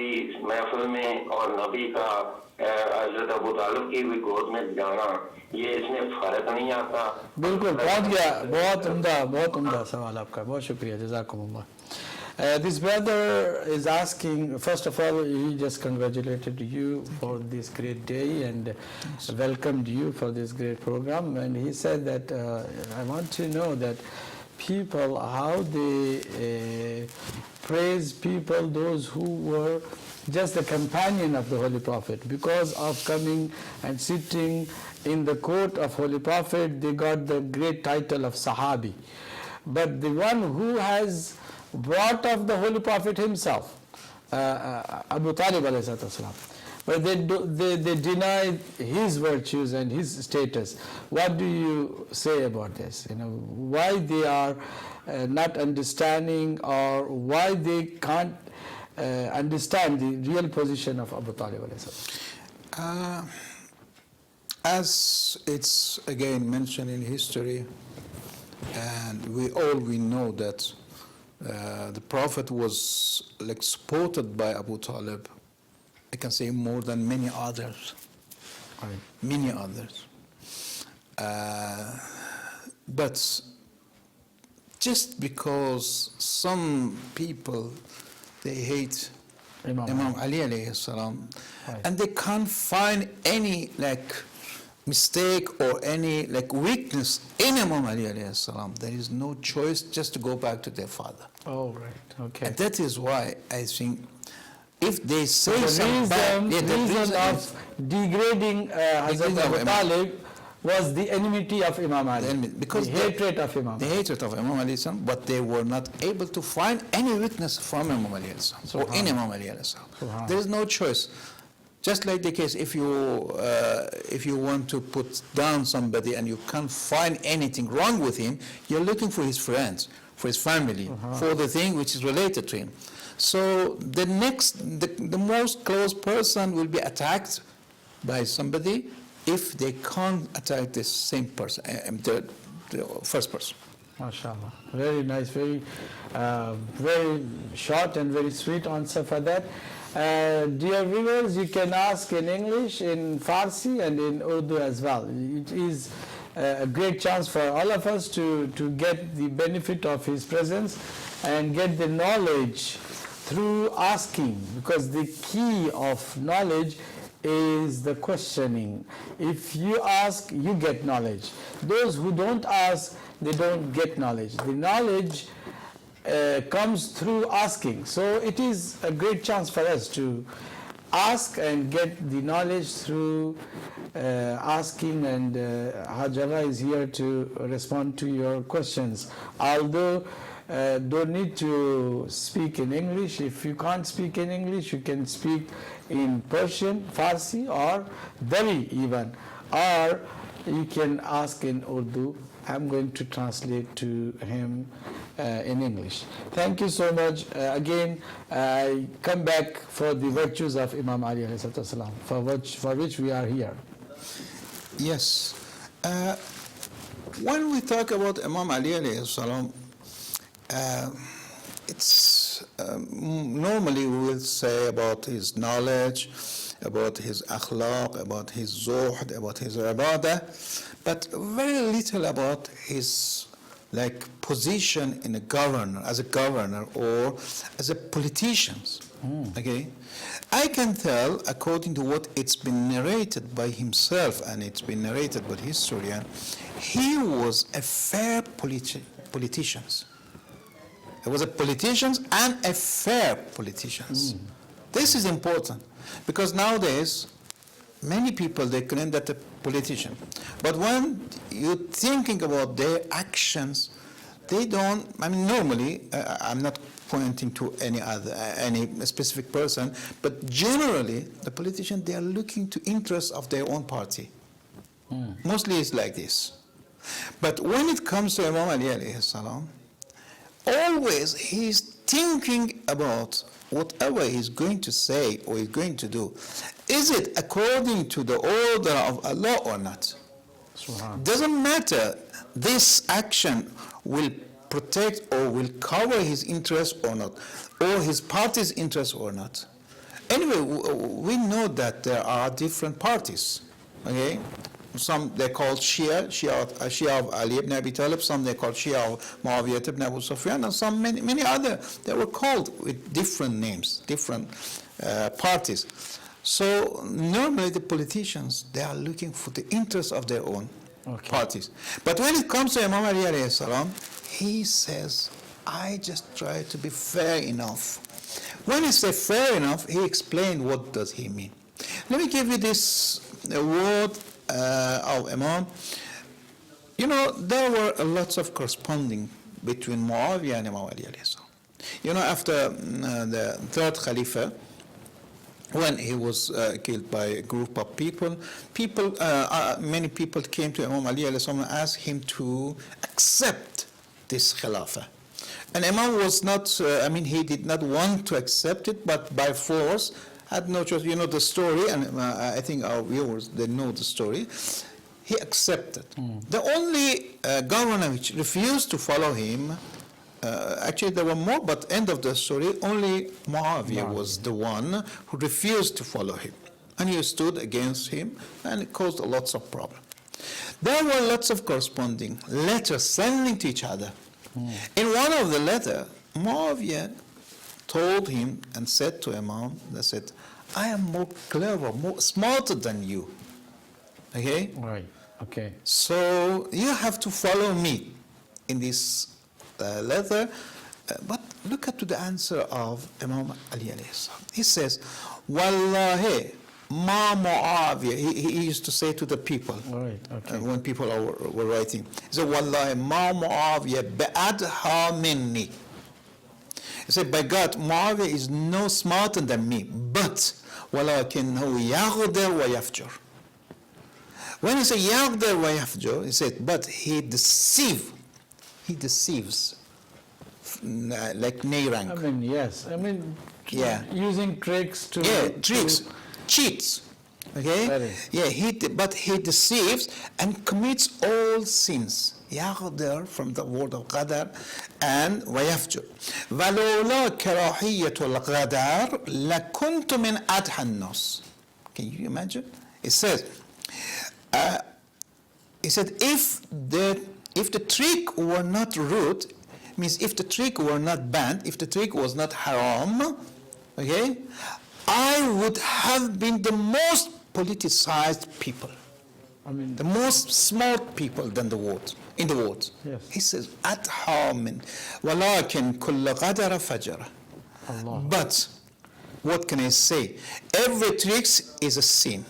महफिल में और नबी का हजरत अबू तालिब की भी गोद में जाना, ये इसमें फर्क नहीं आता? बिल्कुल पहुंच गया. बहुत उम्दा सवाल आपका. बहुत शुक्रिया, जज़ाकुमुल्लाह. This brother is asking, first of all, he just congratulated you for this great day and welcomed you for this great program. And he said that, I want to know that people, how they praise people, those who were just the companion of the Holy Prophet. Because of coming and sitting in the court of Holy Prophet, they got the great title of Sahabi. But the one who has brought of the Holy Prophet himself, Abu Talib alayhi salam, but they deny his virtues and his status. What do you say about this? Why they are not understanding, or why they can't understand the real position of Abu Talib alayhi salam? As it's again mentioned in history, and we know that the Prophet was like supported by Abu Talib, I can say more than many others. Right. Many others. But just because some people, they hate Imam Ali alayhi salam, right, and they can't find any mistake or any weakness in Imam Ali alayhi salam, there is no choice just to go back to their father. Oh, right. Okay. And that is why I think if they say The something reason of degrading Hazrat Abu Talib was the enmity of Imam Ali, because the hatred of Imam the Ali. hatred of Imam Ali, but they were not able to find any weakness from Imam Ali or in Imam Ali. There is no choice. Just like the case, if you want to put down somebody and you can't find anything wrong with him, you're looking for his friends, for his family, for the thing which is related to him. So the most close person will be attacked by somebody if they can't attack the same person, the first person. MashaAllah. Very nice, very short and very sweet answer for that. Dear viewers, you can ask in English, in Farsi and in Urdu as well. It is a great chance for all of us to get the benefit of his presence and get the knowledge through asking, because the key of knowledge is the questioning. If you ask, you get knowledge. Those who don't ask, they don't get knowledge. The knowledge comes through asking. So it is a great chance for us to ask and get the knowledge through asking, and Agha is here to respond to your questions. Although don't need to speak in English. If you can't speak in English, you can speak in Persian, Farsi, or Dari even, or you can ask in Urdu. I'm going to translate to him in English. Thank you so much. Again, I come back for the virtues of Imam Ali alayhi salam, for which we are here. Yes. When we talk about Imam Ali alayhi salam, it's normally we will say about his knowledge, about his akhlaq, about his zuhd, about his ibadah, but very little about his position in a governor, as a governor, or as a politician. Okay, I can tell according to what it's been narrated by himself and it's been narrated by the historian, he was a fair politician. He was a politician and a fair politician. This is important because nowadays many people they claim that a politician, but when you're thinking about their actions, they don't. I mean, normally I'm not pointing to any specific person, but generally the politicians they are looking to interests of their own party. Mostly it's like this. But when it comes to Imam Ali alayhi salam, always he's thinking about whatever he's going to say or he's going to do. Is it according to the order of Allah or not? Doesn't matter. This action will protect or will cover his interest or not, or his party's interest or not. Anyway, we know that there are different parties. Okay, some they call Shia of Ali ibn Abi Talib, some they call Shia of Muawiyah ibn Abu Sufyan, and some many other. They were called with different names, different parties. So normally the politicians they are looking for the interests of their own parties. But when it comes to Imam Ali alayhi salam, he says, I just try to be fair enough. When he says fair enough, he explained what does he mean. Let me give you this word of Imam. You know, there were lots of corresponding between Muawiyah and Imam Ali alayhi salam. You know, after the third Khalifa, when he was killed by a group of people, many people came to Imam Ali alayhi salam and asked him to accept this Khilafah. And Imam was not, he did not want to accept it, but by force, had no choice. You know the story, and I think our viewers, they know the story. He accepted. The only governor which refused to follow him, actually there were more, but end of the story, only Muawiyah was the one who refused to follow him. And he stood against him, and it caused lots of problems. There were lots of corresponding letters sending to each other. In one of the letters, Muawiyah told him and said to Imam, they said, I am more clever, more smarter than you. Okay? Right. Okay. So you have to follow me in this letter. But look at the answer of Imam Ali alayhi salam. He says, Wallahi, ma Muawiyah. He used to say to the people, right, okay. When people were writing, he said, Wallahi, ma Muawiyah ba'adha minni. He said, by God, Muawiyah is no smarter than me, but وَلَكِنْهُ يَغْدَرْ وَيَفْجُرْ. When he said يَغْدَرْ وَيَفْجُرْ, he said, but he deceives like Neyrang. Yes. Using tricks to... Yeah, tricks, cheats. Okay? But he deceives and commits all sins. يغدر from the word of غدر and ويفجر. ولولا كراهية الغدر لكنت من أدهى الناس. Can you imagine? It says, if the trick were not rude, means if the trick were not banned, if the trick was not haram, okay, I would have been the most politicized people. The most smart people than in the world. Yes. He says, أَدْحَى مِنْ وَلَكِنْ كُلَّ غَدَرَ فَجَرَ. But, what can I say? Every trick is a sin.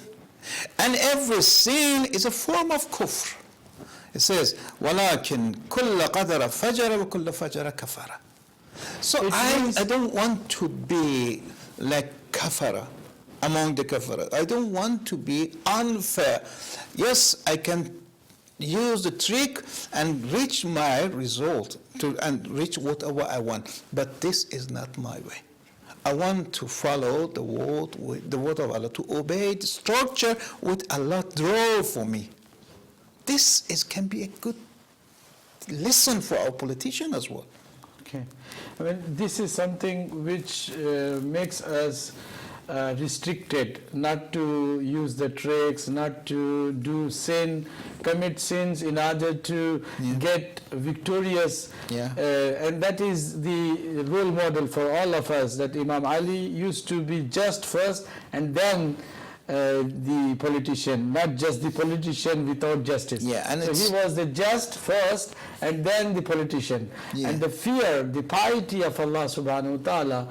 And every sin is a form of kufr. It says, وَلَكِنْ كُلَّ قَدَرَ فَجَرَ وَكُلَّ فَجَرَ كَفَرَ. So I don't want to be like kafara, among the kafara. I don't want to be unfair. Yes, I can use the trick and reach my result and reach whatever I want. But this is not my way. I want to follow the word of Allah, to obey the structure which Allah draw for me. This can be a good lesson for our politicians as well. Okay. This is something which makes us restricted, not to use the tricks, not to do commit sins in order to get victorious. And that is the role model for all of us, that Imam Ali used to be just first and then the politician, not just the politician without justice. And so he was the just first and then the politician. And the fear, the piety of Allah subhanahu wa ta'ala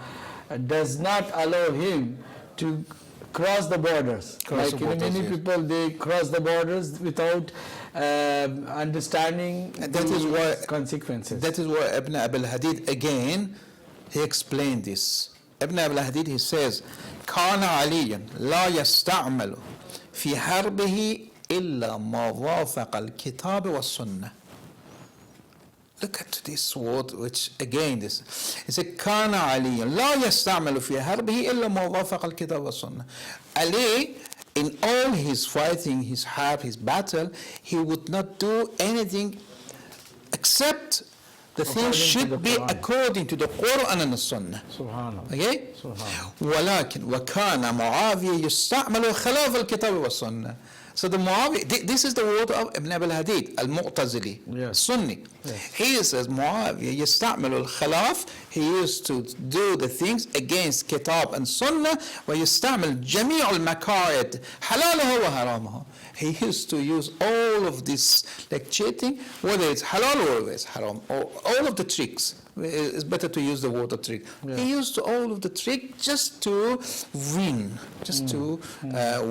does not allow him to cross the borders. Many people, they cross the borders without understanding the consequences. That is why Ibn Abi al-Hadid again, he explained this. Ibn Abi al-Hadid, he says, كان علي لا يستعمل في حربه إلا ما وافق الكتاب والسنة. Look at this word, which again, this it says كان علي لا يستعمل في حربه إلا ما وافق الكتاب والسنة. Ali, in all his fighting, his harb, his battle, he would not do anything except the things should be according to the Quran and the Sunnah. Subhanallah. Okay? ولكن وكان معاوية يستعمل خلاف الكتاب والسنة. So the Muawiyah, this is the word of Ibn Abi al-Hadid, al-Mu'tazili, Sunni. He says Muawiyah يستعمل الخلاف, he used to do the things against Kitab and Sunnah, ويستعمل جميع المكائد حلالها وحرامها. He used to use all of this, like cheating, whether it's halal or whether it's haram, or all of the tricks. It's better to use the word of trick. He used all of the trick just to win,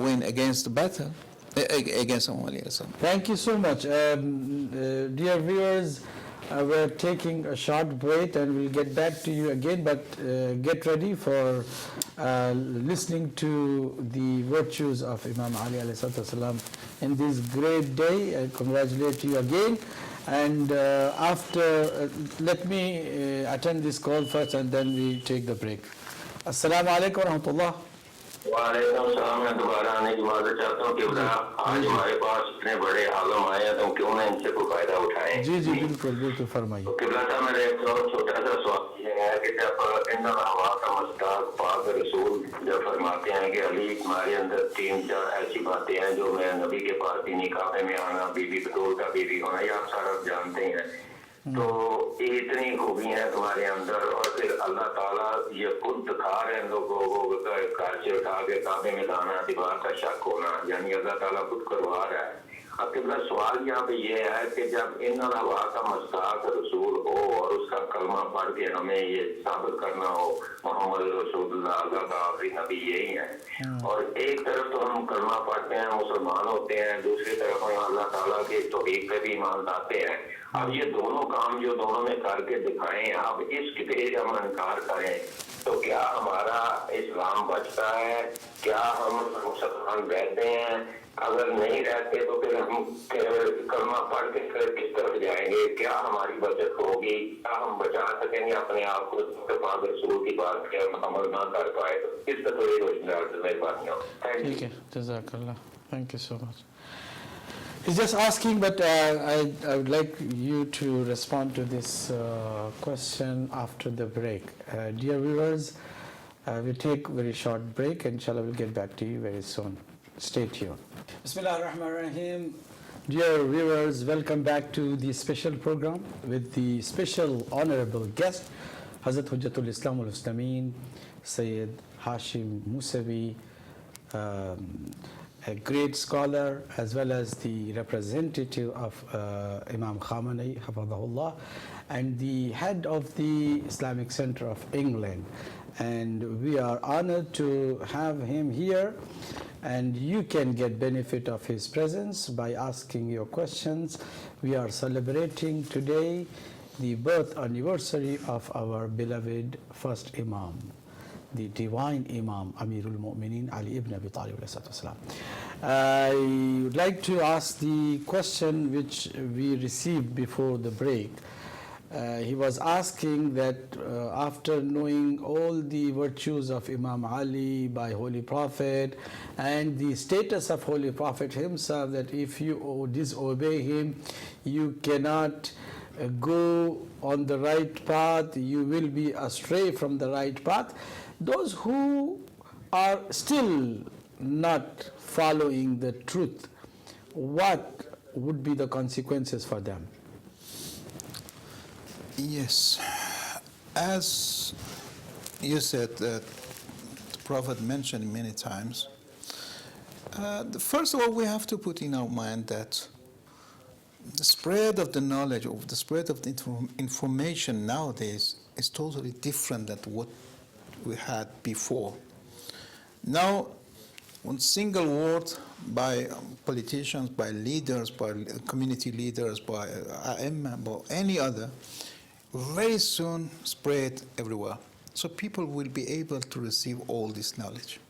win against the battle, against someone else. Thank you so much. Dear viewers, we're taking a short break and we'll get back to you again, but get ready for listening to the virtues of Imam Ali alayhi in this great day. I congratulate you again. And after, let me attend this call first and then we take the break. Assalamu alaikum wa rahmatullah. वालेकुम सलाम। मैं दोबारा आने की इजाजत चाहता हूँ कि आज हमारे पास इतने बड़े आलम आए हैं, तो क्यों ना इनसे कोई फायदा उठाएं। जी जी बिल्कुल बिल्कुल फरमाइए। तो किबला साहब, मेरा एक और छोटा सा सवाल ये है कि जब इन हवा का मस्ताक पाक रसूल जब फरमाते हैं कि अली हमारे अंदर 3-4 ऐसी बातें हैं जो मैं नबी के पास भी निकाहे में आना, बीबी बतौर का बीबी होना, ये आप सारा जानते हैं। तो ये इतनी खूबियां हैं तुम्हारे अंदर, और फिर अल्लाह ताला ये खुद दिखा रहे हैं लोगों को, घर से उठा के काबे में लाना, दीवार का शक होना, यानी अल्लाह ताला खुद करवा रहा है। अब मेरा सवाल यहाँ पे ये है कि जब इन हवा का मस्ताक रसूल हो और उसका कलमा पढ़ के हमें ये साबित करना हो मोहम्मद रसूलुल्लाह अल्लाह का आखिरी नबी यही है, और एक तरफ तो हम कलमा पढ़ते हैं, मुसलमान होते हैं, दूसरी तरफ हम अल्लाह ताला के तौहीद पे भी ईमान लाते हैं। अब ये दोनों काम जो दोनों ने करके दिखाए, अब इसके हम इनकार करें तो क्या हमारा इस्लाम बचता है? क्या हम मुसलमान रहते हैं? अगर नहीं रहते तो फिर हम कलमा पढ़ के फिर किस तरफ जाएंगे? क्या हमारी बचत होगी? क्या हम बचा सकेंगे अपने आप को रसूल की बात के हम अमल ना कर पाए? तो इस तरह थोड़ी रोशनी मेहरबानी हो। ठीक है, जज़ाकल्लाह, thank you so much. He's just asking, but I would like you to respond to this question after the break. Dear viewers, we'll take a very short break. Inshallah, we'll get back to you very soon. Stay tuned. Bismillah ar-Rahman ar-Rahim. Dear viewers, welcome back to the special program with the special honorable guest, Hazrat Hujjatul Islam al-Muslimin, Syed Hashim Moosavi, a great scholar, as well as the representative of Imam Khamenei, Hafadahullah, and the head of the Islamic Center of England. And we are honored to have him here, and you can get benefit of his presence by asking your questions. We are celebrating today the birth anniversary of our beloved first Imam, the divine Imam, Amirul Mu'mineen Ali ibn Abi Talib alayhi salatu wasalam. I would like to ask the question which we received before the break. He was asking that after knowing all the virtues of Imam Ali by Holy Prophet and the status of Holy Prophet himself, that if you disobey him, you cannot go on the right path, you will be astray from the right path. Those who are still not following the truth, what would be the consequences for them? Yes, as you said, the Prophet mentioned many times, first of all, we have to put in our mind that the spread of the knowledge, or the spread of the information nowadays is totally different than what we had before. Now, one single word by politicians, by leaders, by community leaders, by HIWM, or any other, very soon spread everywhere. So people will be able to receive all this knowledge.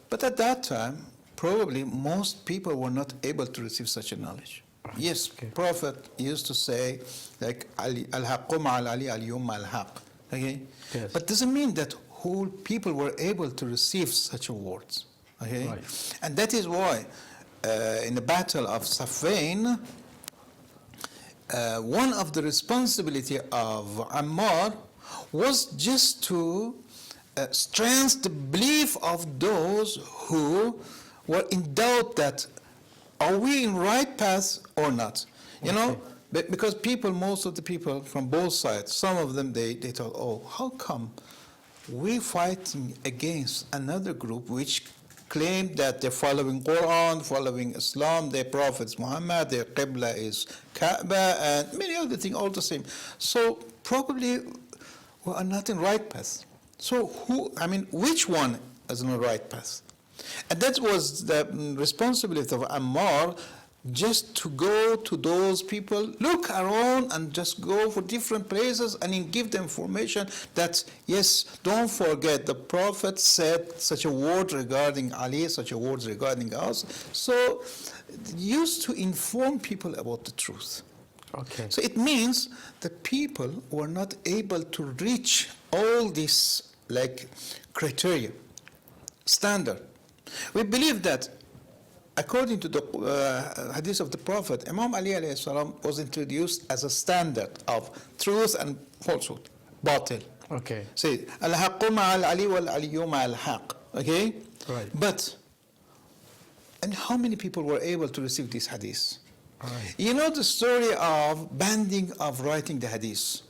But at that time, probably most people were not able to receive such a knowledge. Yes, okay. Prophet used to say, like, al-haqqu ma'al ali al-yawm al-haq. Okay? Yes. But doesn't mean that whole people were able to receive such words. Okay? Right. And that is why in the battle of Safain, one of the responsibility of Ammar was just to strengthen the belief of those who were in doubt that are we in right path or not? You know, because people, most of the people from both sides, some of them, they thought, oh, how come we fighting against another group which claimed that they're following Quran, following Islam, their prophets Muhammad, their Qibla is Kaaba, and many other things, all the same. So probably we are not in right path. So which one is in the right path? And that was the responsibility of Ammar, just to go to those people, look around and just go for different places and give them information that, yes, don't forget the Prophet said such a word regarding Ali, such a word regarding us. So used to inform people about the truth. Okay. So it means that people were not able to reach all this criteria, standard. We believe that according to the hadith of the Prophet, Imam Ali alayhi salam was introduced as a standard of truth and falsehood, batil. Okay. Say, al-haqqu ma'al Ali wal aliyu ma'al haqq. Okay? Right. But, and how many people were able to receive this hadith? Right. You know the story of banning of writing the hadith.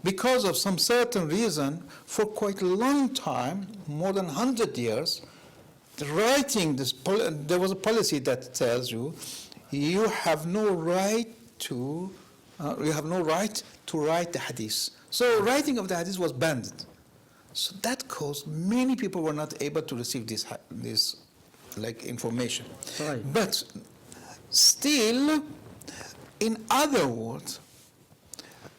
Because of some certain reason, for quite a long time, more than 100 years, writing this, there was a policy that tells you, you have no right to write the hadith. So writing of the hadith was banned. So that caused many people were not able to receive this information. Right. But still, in other words,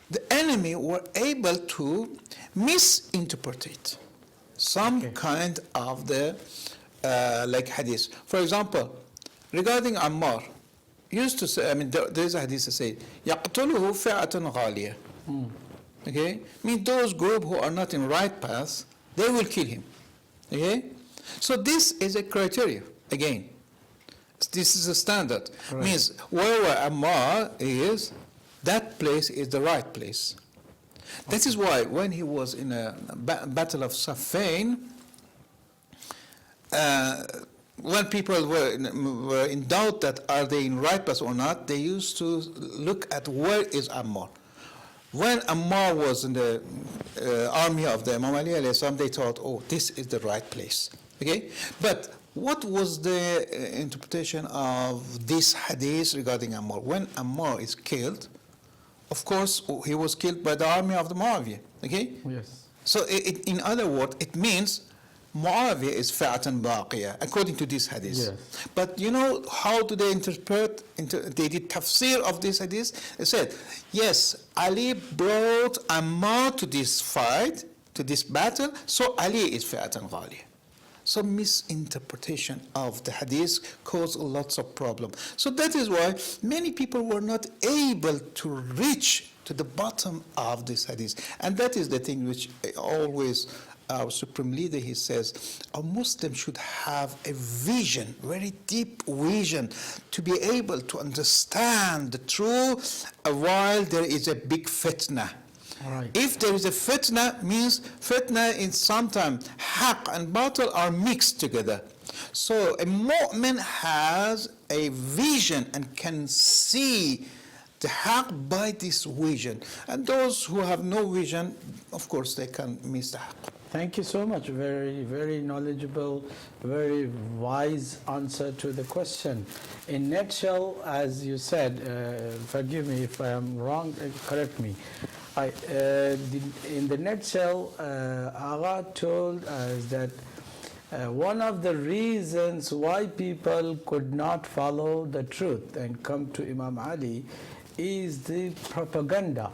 the enemy were able to misinterpret some kind of the hadith. For example, regarding Ammar, used to say, there is a hadith that says, يَقْتُلُهُ فِعَةٌ غَالِيَةٌ. Okay? Those group who are not in right path, they will kill him. Okay? So this is a criteria, again. This is a standard. Right. Means wherever Ammar is, that place is the right place. That is why when he was in a battle of Safain, when people were in doubt that are they in right path or not, they used to look at where is Ammar. When Ammar was in the army of the Imam Ali alayhi salam, they thought, oh, this is the right place. Okay? But what was the interpretation of this hadith regarding Ammar? When Ammar is killed, of course, he was killed by the army of the Muawiyah. Okay? Yes. So in other words, it means Muawiyah is fa'atan baqiyah, according to this hadith. Yes. But you know how do they interpret? They did tafsir of this hadith. They said, yes, Ali brought Ammar to this fight, to this battle, so Ali is fa'atan ghaliyah. So misinterpretation of the hadith caused lots of problems. So that is why many people were not able to reach to the bottom of this hadith. And that is the thing which always our supreme leader, he says, a Muslim should have a vision, very deep vision, to be able to understand the truth while there is a big fitna. Right. If there is a fitna, means fitna is sometimes haqq and batil are mixed together. So a mu'min has a vision and can see the haqq by this vision. And those who have no vision, of course, they can miss the haqq. Thank you so much. Very, very knowledgeable, very wise answer to the question. In nutshell, as you said, forgive me if I am wrong, correct me. In the nutshell, Agha told us that one of the reasons why people could not follow the truth and come to Imam Ali is the propaganda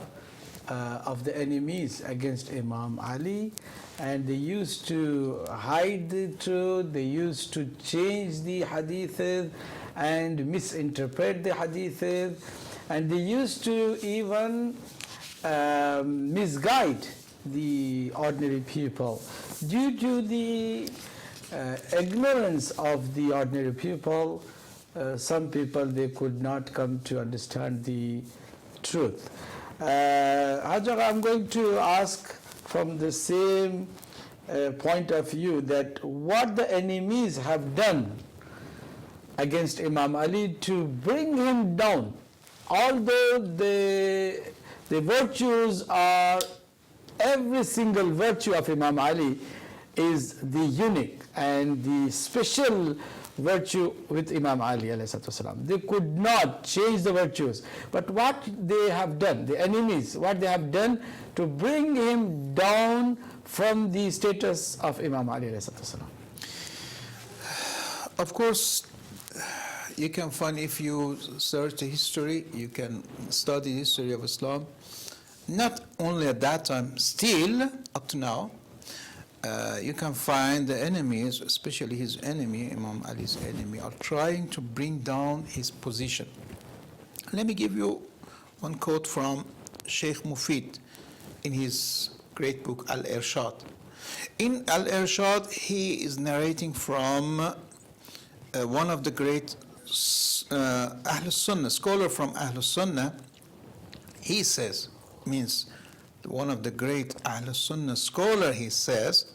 of the enemies against Imam Ali, and they used to hide the truth, they used to change the hadiths and misinterpret the hadiths, and they used to even misguide the ordinary people. Due to the ignorance of the ordinary people, some people, they could not come to understand the truth. Hajar, I'm going to ask from the same point of view that what the enemies have done against Imam Ali to bring him down, although the virtues are, every single virtue of Imam Ali is the unique and the special virtue with Imam Ali alayhi salatu. They could not change the virtues, but what they have done, the enemies, what they have done to bring him down from the status of Imam Ali alayhi salatu. Of course, you can find, if you search the history, you can study the history of Islam. Not only at that time, still up to now, you can find the enemies, especially his enemy, Imam Ali's enemy, are trying to bring down his position. Let me give you one quote from Sheikh Mufid in his great book Al-Irshad. In Al-Irshad, he is narrating from one of the great Ahlul Sunnah, scholar from Ahlul Sunnah. He says, means one of the great Ahlul Sunnah scholar, he says,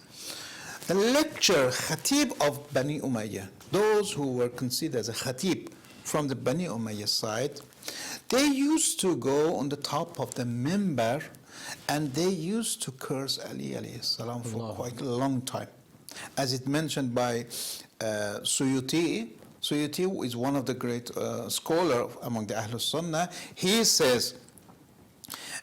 the lecture Khatib of Bani Umayyah, those who were considered as a Khatib from the Bani Umayyah side, they used to go on the top of the minbar and they used to curse Ali alayhi salam for quite a long time. As it mentioned by Suyuti. Suyuti is one of the great scholars among the Ahlul Sunnah. He says,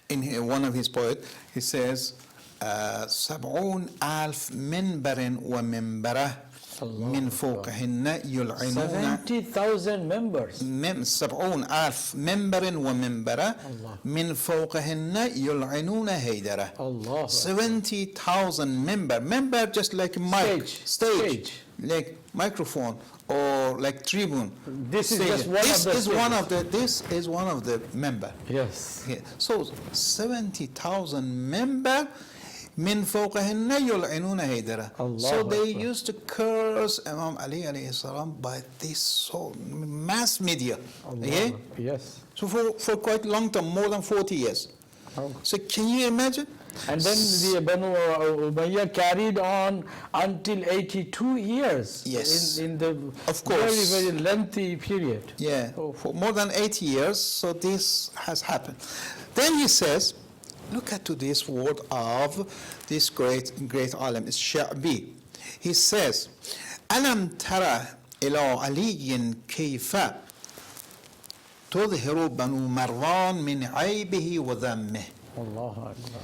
in one of his poets, he says, 70,000 منبر ومنبرة من فوقهن يلعنون 70,000 members. 70,000 منبر ومنبرة من فوقهن يلعنون هيدرة. 70,000 member just like mic, stage, like microphone or like tribune. This is just This is one of the member. Yes. Yeah. So 70,000 member min fawqahinna yul'inuna haydara. So they used to curse Imam Ali alayhi salam by this so mass media. Yeah? Yes. So for quite a long time, more than 40 years. So can you imagine? And then the Banu Umayyah carried on until 82 years. Yes. In the of course. very, very lengthy period. Yeah, for more than 80 years, so this has happened. Then he says, look at to this word of this great alim, it's Sha'bi. He says, أَلَمْ تَرَى إِلَىٰ عَلِيٍّ كَيْفَ تُظْهِرُ بَنُو مَرْوَانٍ مِنْ عَيْبِهِ وَذَمِّهِ. Allahu Akbar.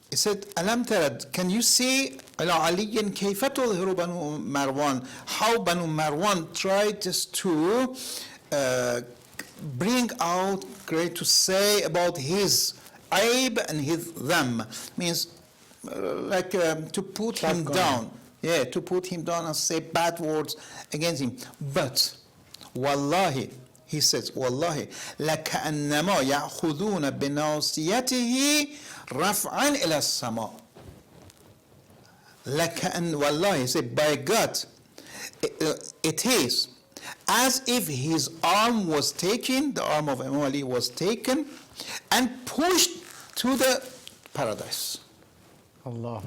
He said, Alam Tarad, can you see Ala Aliyin Kayfa tudhiru Banu Marwan, how Banu Marwan tried just to bring out, great to say about his aib and his them, means to put him down. Yeah, to put him down and say bad words against him. But, Wallahi, he says, Wallahi, لَكَأَنَّمَا يَأْخُذُونَ بِنَاصِيَتِهِ رَفْعًا إِلَى السَّمَاءِ. Wallahi, he said, by God, it is as if his arm was taken, the arm of Imam Ali was taken, and pushed to the paradise. Allah.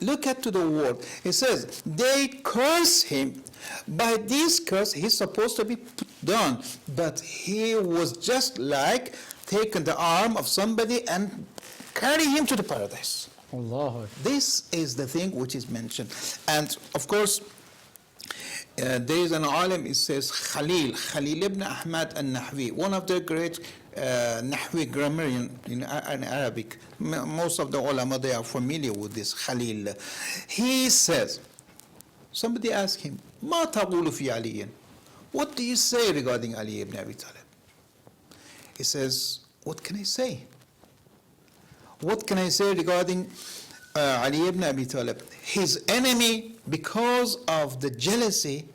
Look at to the word. It says, they curse him. By this curse, he's supposed to be put down. But he was just like taking the arm of somebody and carry him to the paradise. Allah. This is the thing which is mentioned. And of course, there is an alim, it says Khalil ibn Ahmad al-Nahwi, one of the great Nahwi grammarian in Arabic. Most of the ulama, they are familiar with this Khalil. He says, somebody asked him, Ma taqulu fi Ali? What do you say regarding Ali ibn Abi Talib? He says, what can I say? What can I say regarding Ali ibn Abi Talib? His enemy, because of the jealousy,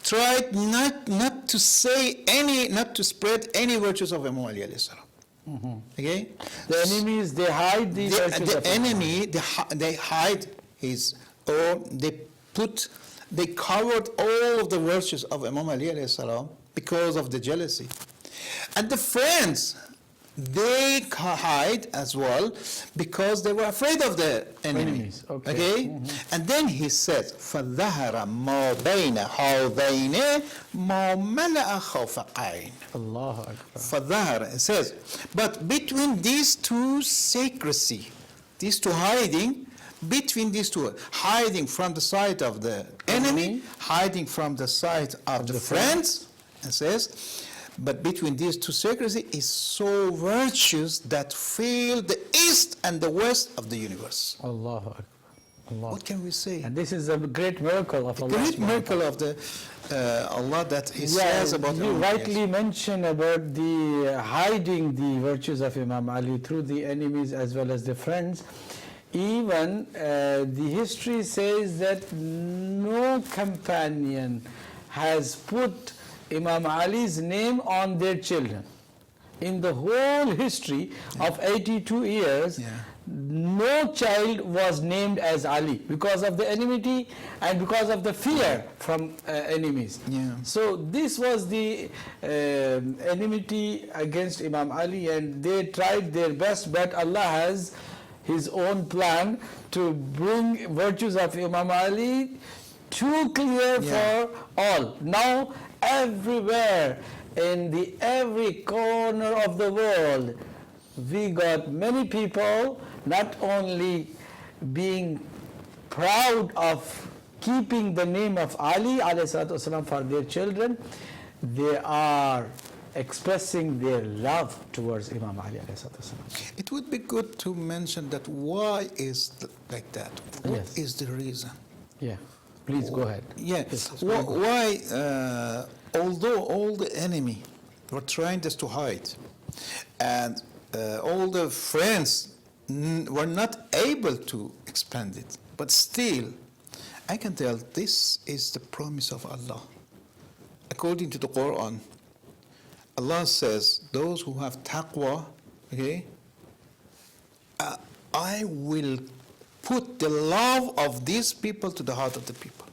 tried not to say any, not to spread any virtues of Imam Ali alayhi salam. Okay? The enemies, they hide the virtues The of enemy, they hide his, or they covered all of the virtues of Imam Ali alayhi salam because of the jealousy. And the friends, they hide as well because they were afraid of the enemy. Enemies, okay. And then he says, فَظَهَرَ مَا بَيْنَ هَذَيْنِ مَا مَلَأَ خَوْفَ عَيْنٍ. Allah Akbar. فَظَهَرَ, it says, but between these two secrecy, these two hiding, between these two, hiding from the sight of the enemy, hiding from the sight of the friends, it says, but between these two secrecy is so virtuous that fill the east and the west of the universe. Allah Akbar. Allah. What can we say? And this is a great miracle of Allah. Great miracle of the Allah that He says about you Imam rightly mentioned about the hiding the virtues of Imam Ali through the enemies as well as the friends. Even the history says that no companion has put Imam Ali's name on their children. In the whole history of 82 years, no child was named as Ali because of the enmity and because of the fear from enemies. So this was the enmity against Imam Ali, and they tried their best, but Allah has His own plan to bring virtues of Imam Ali too clear for all. Now everywhere, in every corner of the world, we got many people not only being proud of keeping the name of Ali ﷺ for their children, they are expressing their love towards Imam Ali ﷺ. It would be good to mention that why is like that? What is the reason? Yeah. Please go ahead. Why, although all the enemy were trying just to hide, and all the friends were not able to expand it, but still, I can tell this is the promise of Allah. According to the Quran, Allah says, those who have taqwa, I will put the love of these people to the heart of the people.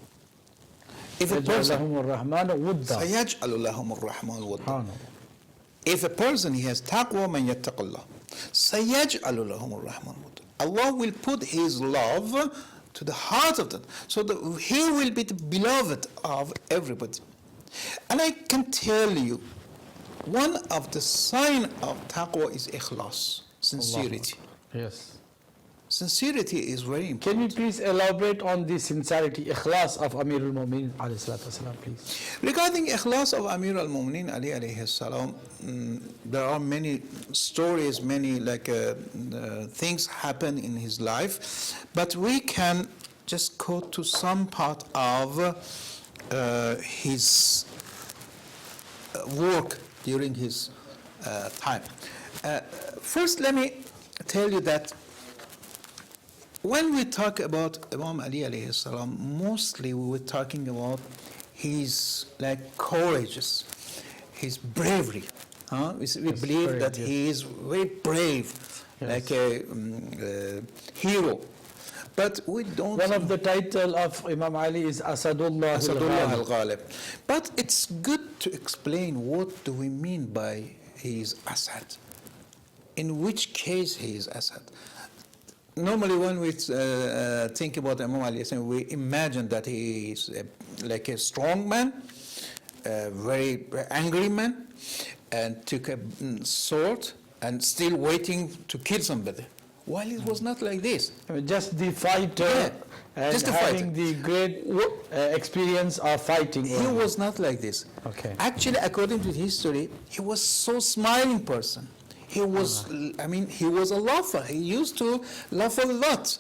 If a person, if a person he has taqwa, man yattaqullah, sayaj'alu lahum ar-rahman wudda. Allah will put His love to the heart of them, so that He will be the beloved of everybody. And I can tell you, one of the sign of taqwa is ikhlas, sincerity. Yes. Sincerity is very important. Can you please elaborate on the sincerity, ikhlas of Amirul Mu'minin alayhi salatu wasalam, please? Regarding ikhlas of Amir al-Mu'minin Ali alayhi salam, there are many stories, many things happen in his life, but we can just go to some part of his work during his time. First, let me tell you that when we talk about Imam Ali alayhi salam, mostly we were talking about his courageous, his bravery. We believe that he is very brave, like a hero. But we don't. One of the title of Imam Ali is Asadullah al-Ghalib. But it's good to explain what do we mean by his Asad. in which case he is Asad. Normally, when we think about Imam Ali, we imagine that he is like a strong man, a very angry man, and took a sword and still waiting to kill somebody. While it was not like this. Just the fighter and just the having fighter. the great experience of fighting. He was not like this. Okay. Actually, according to history, he was so smiling person. He was, he was a laugher. He used to laugh a lot.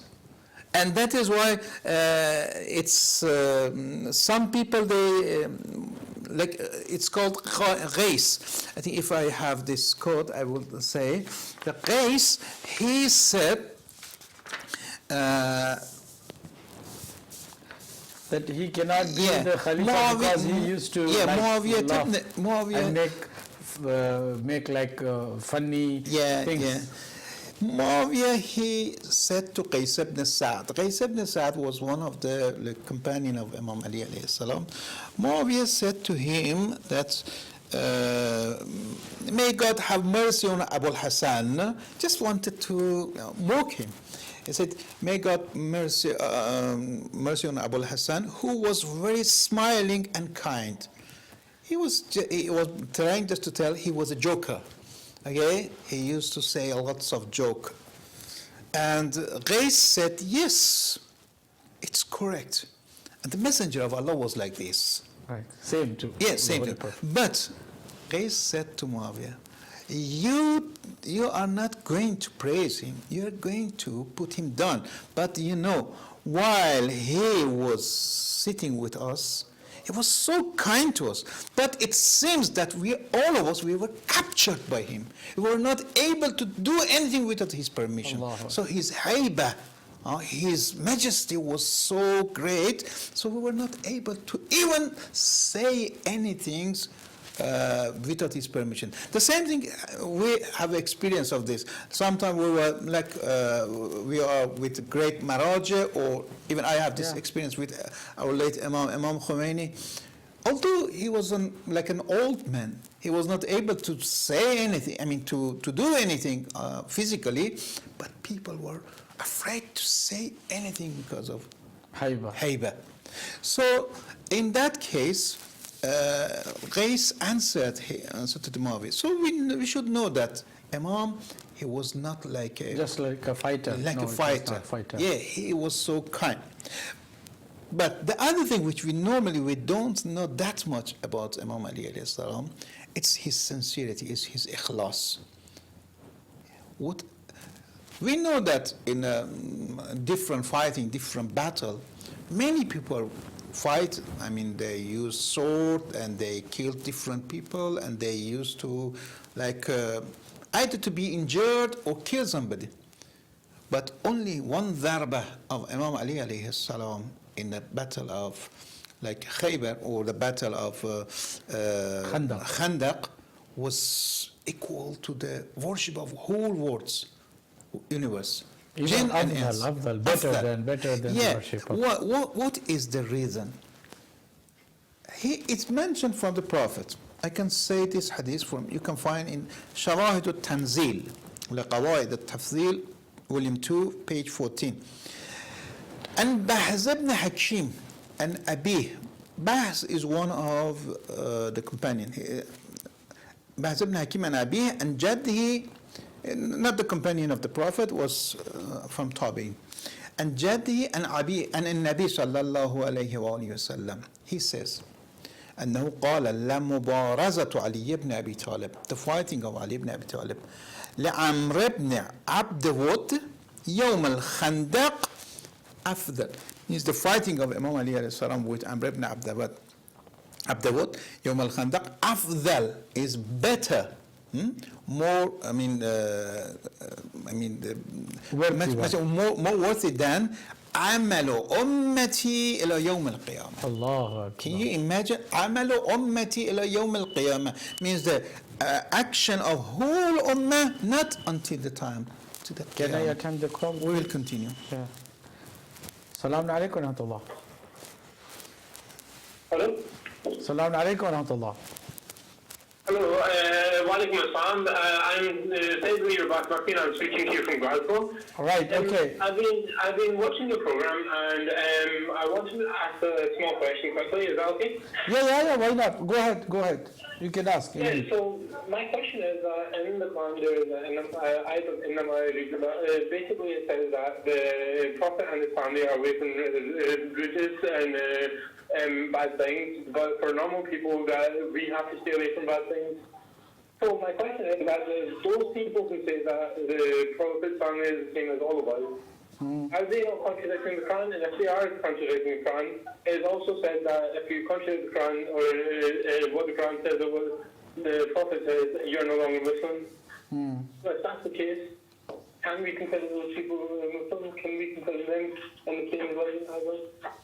And that is why it's, some people, they, it's called Qais. I think if I have this quote, I will say, the Qais, he said, that he cannot be the Khalifa because he used to laugh and make like funny things. Yeah. Muawiyah, he said to Qais ibn Sa'd. Qais ibn Sa'd was one of the companion of Imam Ali alayhi salam. Muawiyah said to him that, may God have mercy on Abu Hassan. Just wanted to mock him. He said, may God mercy on Abu Hassan, who was very smiling and kind. He was trying just to tell he was a joker. Okay, he used to say lots of joke. And Qais said, yes, it's correct. And the messenger of Allah was like this. Right, same too. Yes, same too. But Qais said to Muawiyah, you are not going to praise him, you are going to put him down. But while he was sitting with us, he was so kind to us. But it seems that all of us, we were captured by him. We were not able to do anything without his permission. Allah. So his hayba, his majesty was so great, so we were not able to even say anything without his permission. The same thing, we have experience of this. Sometimes we were we are with great Maraja, or even I have this experience with our late Imam Khomeini. Although he was like an old man, he was not able to say anything, to do anything physically, but people were afraid to say anything because of hayba. So in that case, Qais answered to the Muawiyah. So we should know that Imam, he was not like just like a fighter. Like a fighter. Yeah, he was so kind. But the other thing which we don't know that much about Imam Ali alayhi salam, it's his sincerity, it's his ikhlas. We know that in different fighting, different battle, many people fight. They use sword and they kill different people, and they used to either to be injured or kill somebody. But only one darba of Imam Ali alayhi salam in the battle of Khaybar, or the battle of Khandaq, was equal to the worship of whole universe. Jinn and ins. Better than the worship of. What is the reason? It's mentioned from the Prophet. I can say this hadith you can find in Shawahid al-Tanzil, لقواعد التفضيل, volume 2, page 14. And Bahz ibn Hakim and Abi. Bahz is one of the companion. Bahz ibn Hakim and Abi, and Jadhi, not the companion of the Prophet, was from Tabi'in. And Jadhi and Abi, and in Nabi sallallahu alayhi wa sallam, he says, أنه قال لمبارزة علي بن أبي طالب, the fighting of Ali ibn Abi Talib, لعمر بن عبد ود يوم الخندق أفضل. Means the fighting of Imam Ali alayhi salam with Amr ibn Abd Wud يوم الخندق أفضل is better, more, more worthy than عمل أمتي إلى يوم القيامة. Allah. Can you imagine? عمل أمتي إلى يوم القيامة means the action of whole ummah, not until the time to the Can I attend the call? We will continue. Yeah. Salaam alaikum wa rahmatullah. Hello? Salaam alaikum wa rahmatullah. Hello, wa Walaikum Assalam. I'm Syed, your boss, Martin. I'm speaking to you from Glasgow. All right, okay. I've been watching the program, and I wanted to ask a small question quickly. Is that okay? Yeah, why not? Go ahead. You can ask. Yeah, so my question is, in the Quran there is ayat of Imam, basically it says that the Prophet and his family are away from riches and bad things, but for normal people that we have to stay away from bad things. So my question is that those people who say that the Prophet's family is the same as all of us, are they not contradicting the Quran? And if they are contradicting the Quran, it is also said that if you contradict the Quran or what the Quran says or what the Prophet says, you're no longer Muslim. So if that's the case, can we consider those people Muslim? Can we consider them on the same level?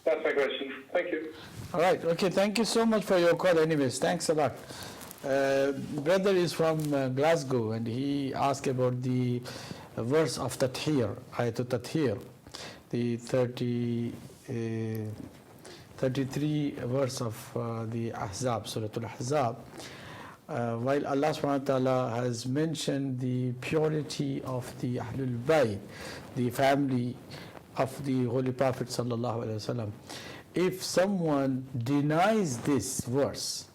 That's my question. Thank you. All right, okay, thank you so much for your call anyways. Thanks a lot. Brother is from Glasgow, and he asked about the verse of Tathir, Ayatul Tathir, the 33 verse of the Ahzab, Suratul Ahzab. While Allah subhanahu wa ta'ala has mentioned the purity of the Ahlebait, the family of the Holy Prophet sallallahu alaihi wasallam, if someone denies this verse,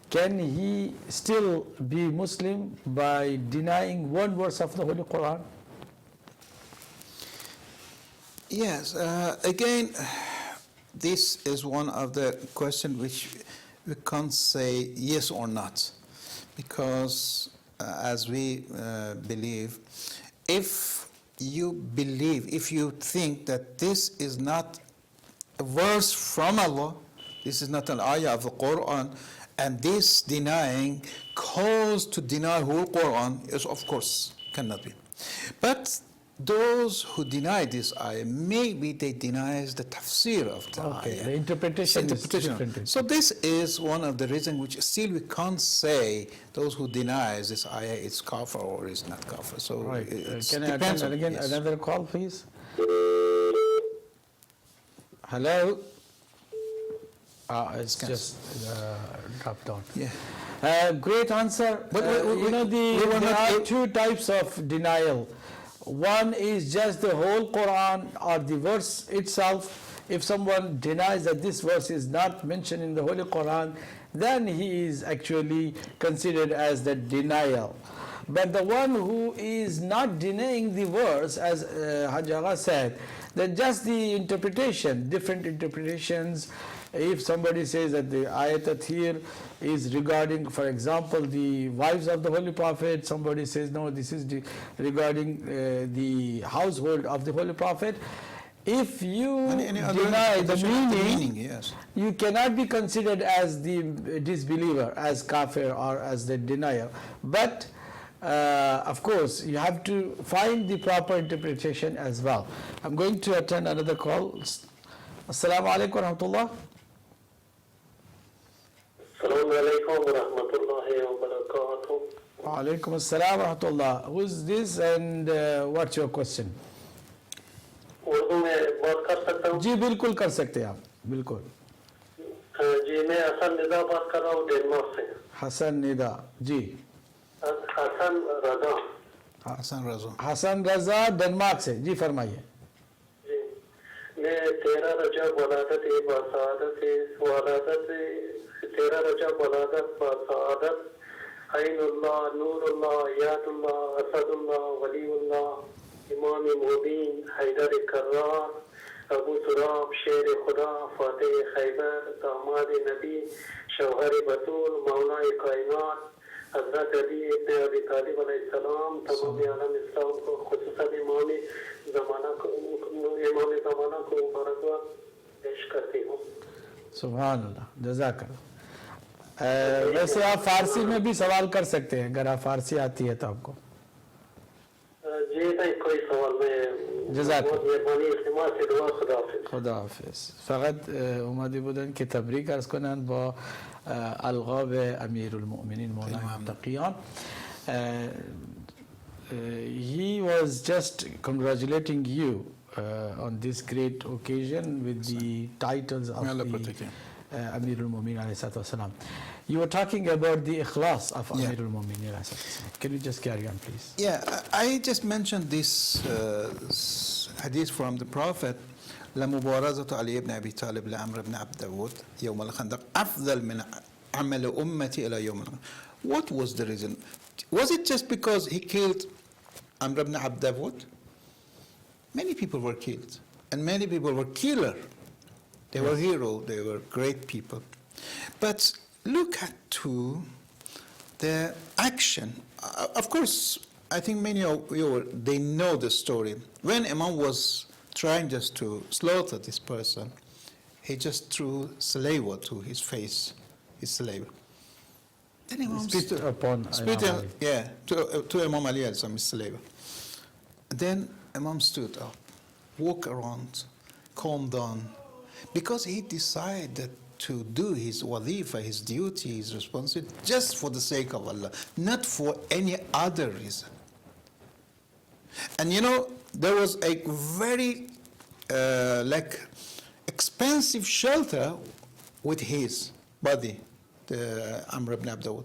can he still be Muslim by denying one verse of the Holy Quran? Yes, again, this is one of the questions which we can't say yes or not, because as we believe, if you think that this is not a verse from Allah, this is not an ayah of the Quran, and this denying cause to deny whole Quran is, of course, cannot be. But those who deny this ayah, maybe they deny the tafsir of the ayah. The interpretation is different. So this is one of the reasons which still we can't say those who deny this ayah is kafir or is not kafir. So Right. it Can I depends attend on again yes. another call, please? Hello? It's just dropped down. Yeah. Great answer. But there are two types of denial. One is just the whole Quran or the verse itself. If someone denies that this verse is not mentioned in the Holy Quran, then he is actually considered as the denial. But the one who is not denying the verse, as Hajj Agha said, that just the interpretation, different interpretations. If somebody says that the ayat here is regarding, for example, the wives of the Holy Prophet, somebody says no, this is regarding the household of the Holy Prophet. If you deny the meaning, yes, you cannot be considered as the disbeliever, as kafir or as the denier. But of course, you have to find the proper interpretation as well. I'm going to attend another call. Assalamu alaikum wa rahmatullah. Assalamu alaikum wa rahmatullahi wa barakatuh. Wa alaikum assalam wa rahmatullah. Who's this and what's your question? Urdu में बात कर सकता हूँ? जी बिल्कुल कर सकते हैं आप, बिल्कुल. जी मैं हसन निदा बात कर रहा हूँ डेनमार्क से. हसन निदा जी. हसन रजा. हसन रजा डेनमार्क से जी, फरमाइए. जी मैं 13 रजब वलादत बसादत ऐनुल्लाह नूरुल्लाह यादुल्लाह असदुल्लाह वलीउल्लाह इमाम मुबीन हैदर कर्रार अबू सुराब शेर खुदा फातेह खैबर दामाद नबी शौहर बतूल मौला कायनात हजरत अली इब्न अबी तालिब अलैहिस्सलाम तमाम आलम इस्लाम को खुसूसन इमाम ज़माना को मुबारकबाद पेश करती हूँ. सुभान अल्लाह, जज़ाकल्लाह. वैसे आप फारसी में भी सवाल कर सकते हैं अगर आप फारसी आती है तो आपको. जी नहीं कोई सवाल नहीं. जज़ाकल्लाह. خداحافظ. خداحافظ. فقط اومده بودن که تبریک ارز کنن با القاب امیر المؤمنین مولای متقیان. He was just congratulating you on this great occasion with the titles of the Amir al-Mu'minin alayhi salatu wasalam. You were talking about the ikhlas of Yeah. Amirul Mu'minin. Can you just carry on, please? Yeah, I just mentioned this hadith from the Prophet. لمبارزة علي بن أبي طالب لعمرو بن عبد داود يوم الخندق أفضل من عمل أمتي إلى يوم القيامة. What was the reason? Was it just because he killed Amr ibn Abd Dawud? Many people were killed, and many people were killer. They were heroes, they were great people. But look at the action. Of course, I think many of you, they know the story. When Imam was trying just to slaughter this person, he just threw saliva to his face, his saliva. Then Imam Spit upon spit Imam Ali. yeah, to Imam Ali and some saliva. Then Imam stood up, walked around, calmed down, because he decided to do his wazifa, his duty, his responsibility, just for the sake of Allah, not for any other reason. And you know, there was a very expensive shelter with his body, the Amr ibn Abd Dawud.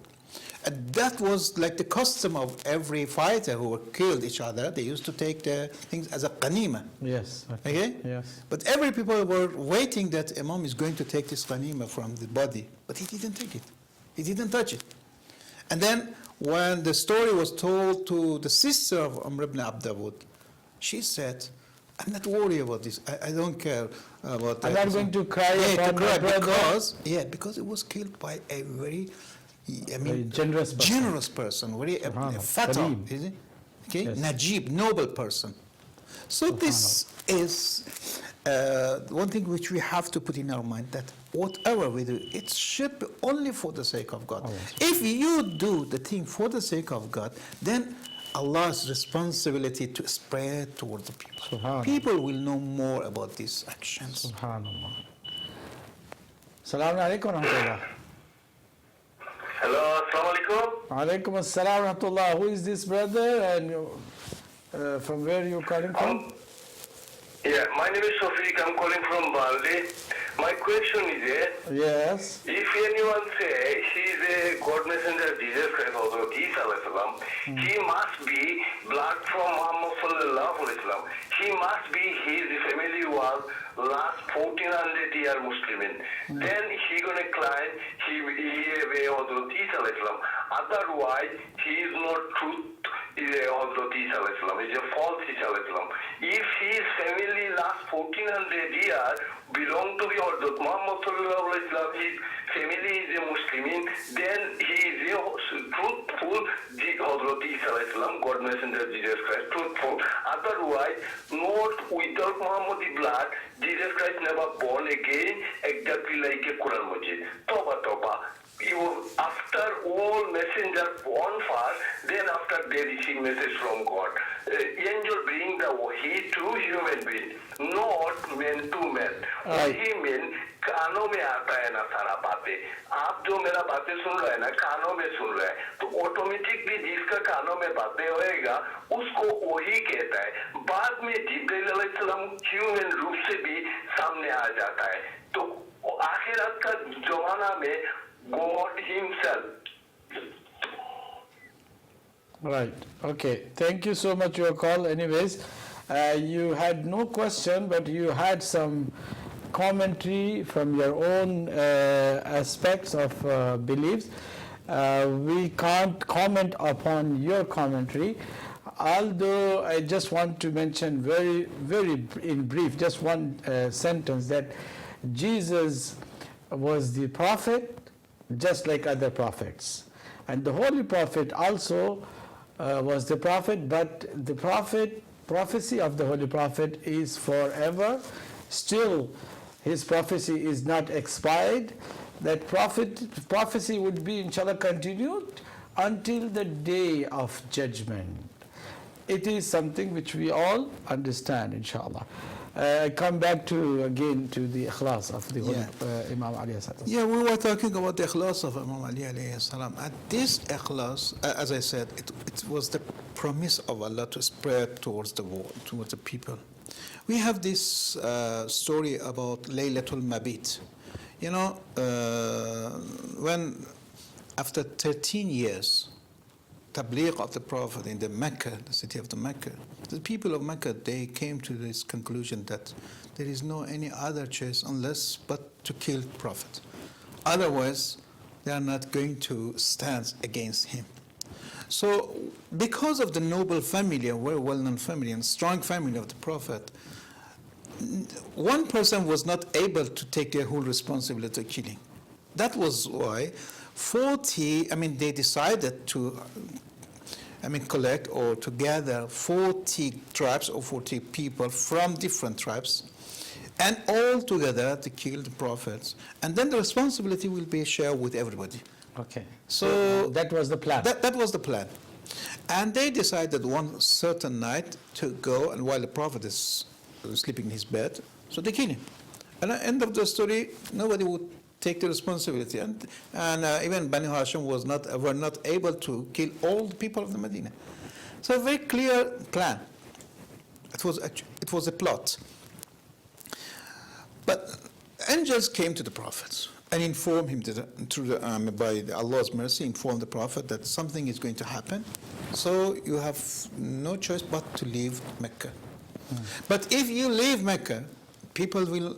And that was like the custom of every fighter who were killed each other. They used to take the things as a ghanima. Yes. Okay? Yes. But every people were waiting that Imam is going to take this ghanima from the body. But he didn't take it. He didn't touch it. And then when the story was told to the sister of Amr ibn Abd Dawud, she said, I'm not worried about this. I don't care about that. I'm not going to cry upon my brother. Because it was killed by a very, Very generous person. generous person, very fatah, Kareem. is it? Okay, Yes. Najib, noble person. So this is one thing which we have to put in our mind, that whatever we do, it should be only for the sake of God. If you do the thing for the sake of God, then Allah's responsibility to spread toward the people. Subhanallah. People will know more about these actions. Subhanallah. Assalamu alaikum wa rahmatullah. Hello, assalamu alaikum. Alaikum assalam wa rahmatullah. Who is this brother, and from where you calling from? Yeah, my name is Shafiq. I'm calling from Baldi. My question is, Yes. if anyone say he is a God messenger, Jesus Christ, although Isa alayhi salam, he must be blood from Muhammad sallallahu alaihi wasallam. He must be, his family was last 1400 year Muslimin. Then he gonna claim he although Isa alayhi salam. Otherwise, he is not truth. Is also Isa alayhi salam. Is a false Isa alayhi salam. If his family last 1400 years belong to the order Muhammad sallallahu alaihi wasallam, his family is a Muslimin, then he is a truthful Hazrat Isa alayhi salam, God messenger Jesus Christ, truthful. Otherwise, not without Muhammadi blood, Jesus Christ never born again, exactly like a Quran Majid. Toba toba. After all messenger born first, then after they receive message from God. Angel bring the wahi to human being, not man to man. Wahi mean कानों में आता है ना सारा बातें. आप जो मेरा बातें सुन रहे हैं ना, कानों में सुन रहे हैं, तो ऑटोमेटिकली जिसका कानों में बातें होएगा उसको वही कहता है. बाद में जिब्राइल अलैहिस्सलाम ह्यूमन रूप से भी सामने आ जाता है. तो आखिरत का जमाना में God himself. Right. Okay. Thank you so much for your call. Anyways, you had no question, but you had some commentary from your own aspects of beliefs. We can't comment upon your commentary, although I just want to mention very in brief, just one sentence, that Jesus was the prophet just like other prophets, and the holy prophet also was the prophet, but the prophecy of the holy prophet is forever. Still, his prophecy is not expired. That prophecy would be, inshallah, continued until the day of judgment. It is something which we all understand, inshallah. I come back to the ikhlas of the holy Imam alayhi salam. Yeah, we were talking about the ikhlas of Imam Ali alayhi salam. And this ikhlas, as I said, it was the promise of Allah to spread towards the world, towards the people. We have this story about Laylatul Mabit. You know, when after 13 years, tabligh of the Prophet in the Mecca, the city of the Mecca, the people of Mecca, they came to this conclusion that there is no any other choice unless but to kill Prophet. Otherwise, they are not going to stand against him. So, because of the noble family, a very well-known family and strong family of the Prophet, one person was not able to take the whole responsibility of killing. That was why they decided to collect or to gather 40 tribes or 40 people from different tribes, and all together to kill the prophets. And then the responsibility will be shared with everybody. Okay. So that was the plan. That was the plan. And they decided one certain night to go, and while the Prophet is sleeping in his bed, so they kill him. And at the end of the story, nobody would take the responsibility. And even Bani Hashem were not able to kill all the people of the Medina. So a very clear plan. It was a plot. But angels came to the prophets and informed him by Allah's mercy, informed the Prophet that something is going to happen. So you have no choice but to leave Mecca. But if you leave Mecca, people will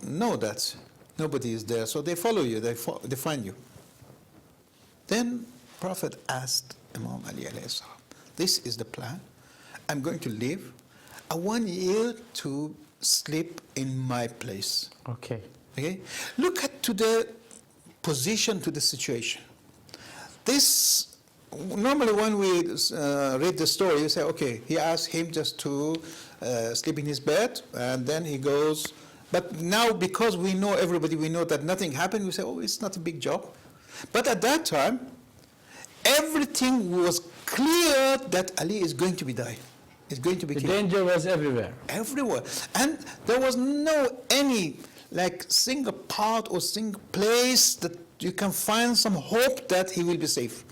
know that nobody is there, so they follow you, they find you. Then Prophet asked Imam Ali alayhi salam, this is the plan. I'm going to leave. I want you to sleep in my place. Okay. Okay? Look at to the position, to the situation. This, normally when we read the story, you say, okay, he asked him just to sleep in his bed, and then he goes. But now, because we know everybody, we know that nothing happened, we say, oh, it's not a big job. But at that time, everything was clear that Ali is going to be dying. Is going to be killed. The danger was everywhere. Everywhere. And there was no any single part or single place that you can find some hope that he will be safe.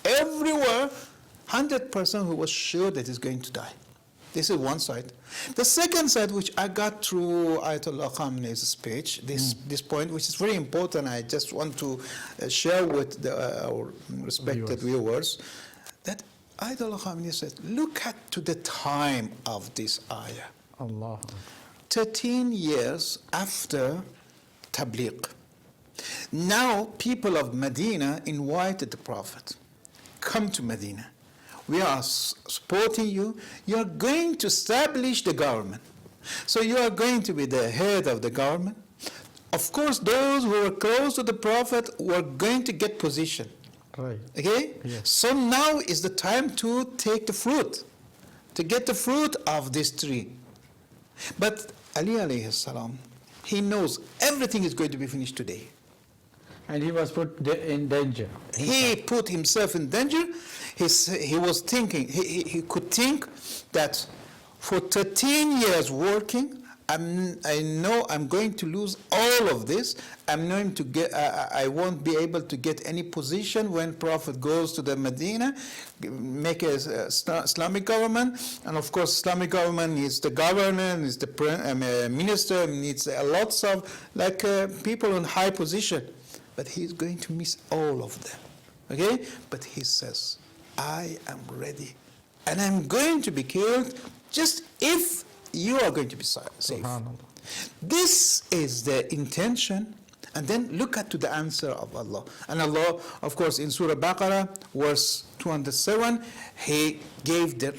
Everywhere, 100% who was sure that he's going to die. This is one side. The second side, which I got through Ayatollah Khamenei's speech, this point, which is very important, I just want to share with our respected viewers, that Ayatollah Khamenei said, look at to the time of this ayah. Allah. 13 years after Tabligh. Now people of Medina invited the Prophet, come to Medina. We are supporting you. You are going to establish the government. So you are going to be the head of the government. Of course, those who were close to the Prophet were going to get position. Right. Okay? Yes. So now is the time to take the fruit, to get the fruit of this tree. But Ali alayhi salam, he knows everything is going to be finished today. And he was put in danger. He put himself in danger. He was thinking, he could think that for 13 years working, I know I'm going to lose all of this. I'm going to get, I won't be able to get any position when Prophet goes to the Medina, make a Islamic government. And of course, Islamic government needs the governor, needs the minister, needs lots of people in high position. But he's going to miss all of them. Okay? But he says, I am ready. And I'm going to be killed just if you are going to be safe. This is the intention. And then look at to the answer of Allah. And Allah, of course, in Surah Baqarah, verse 207, He gave the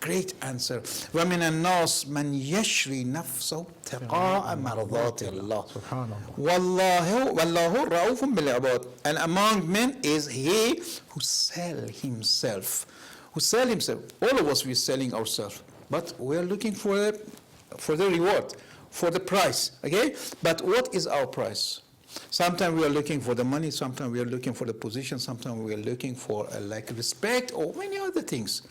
great answer. وَمِنَ النَّاسِ مَنْ يَشْرِي نَفْسَهُ ابْتِغَاءَ مَرْضَاتِ اللَّهِ وَاللَّهُ رَءُوفٌ بِالْعِبَادِ. And among men is he who sell himself. All of us, we're selling ourselves. But we're looking for the reward, for the price. Okay? But what is our price? Sometimes we are looking for the money, sometimes we are looking for the position, sometimes we are looking for respect or many other things.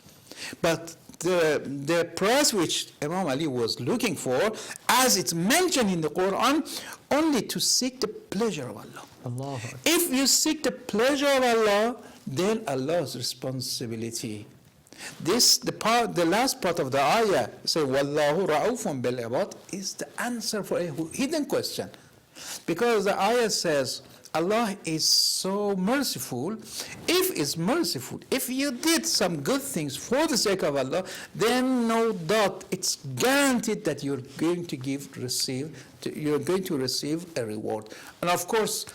But the price which Imam Ali was looking for, as it's mentioned in the Quran, only to seek the pleasure of Allah. If you seek the pleasure of Allah, then Allah's responsibility. The last part of the ayah, say, Wallahu ra'ufun bil ibad, is the answer for a hidden question. Because the ayah says, Allah is so merciful. If it's merciful, if you did some good things for the sake of Allah, then no doubt it's guaranteed that you're going to receive a reward. And of course,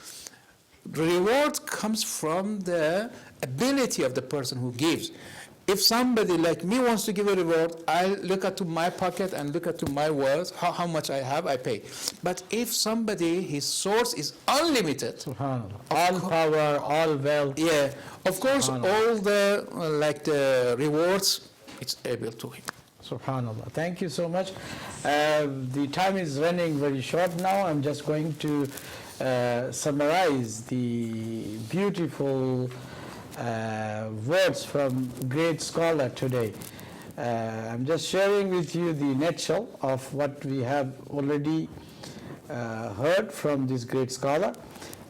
the reward comes from the ability of the person who gives. If somebody like me wants to give a reward, I look at to my pocket and look at to my wealth, how much I have, I pay. But if somebody, his source is unlimited, SubhanAllah. All power, all wealth. yeah, of course, all the the rewards, it's able to him. SubhanAllah. Thank you so much. The time is running very short now. I'm just going to summarize the beautiful words from great scholar today. I'm just sharing with you the nutshell of what we have already heard from this great scholar,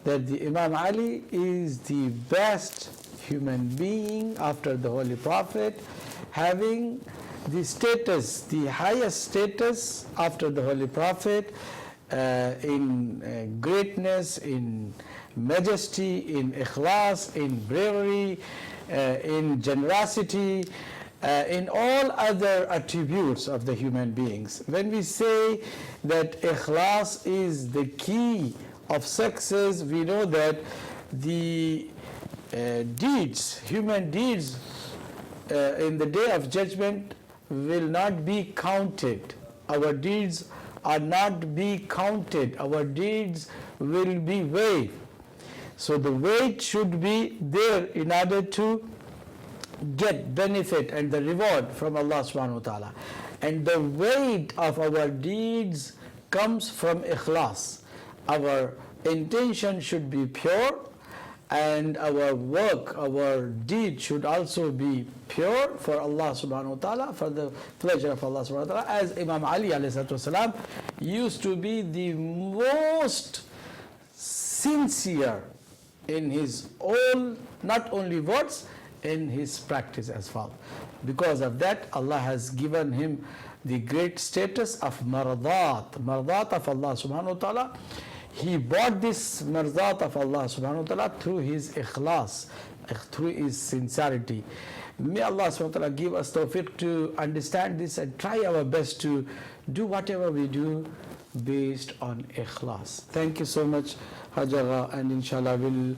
that the Imam Ali is the best human being after the Holy Prophet, having the status, the highest status after the Holy Prophet, in greatness, in majesty, in ikhlas, in bravery, in generosity, in all other attributes of the human beings. When we say that ikhlas is the key of success, we know that the deeds, human deeds, in the day of judgment will not be counted. Our deeds are not be counted. Our deeds will be weighed. So the weight should be there in order to get benefit and the reward from Allah subhanahu wa ta'ala. And the weight of our deeds comes from ikhlas. Our intention should be pure, and our work, our deed should also be pure for Allah subhanahu wa ta'ala, for the pleasure of Allah subhanahu wa ta'ala, as Imam Ali alayhi salatu wasalam used to be the most sincere in his own, not only words, in his practice as well. Because of that, Allah has given him the great status of mardat of Allah subhanahu wa ta'ala. He bought this mardat of Allah subhanahu wa ta'ala through his ikhlas, through his sincerity. May Allah subhanahu wa ta'ala give us tawfiq to understand this and try our best to do whatever we do based on ikhlas. Thank you so much, Agha, and inshallah we'll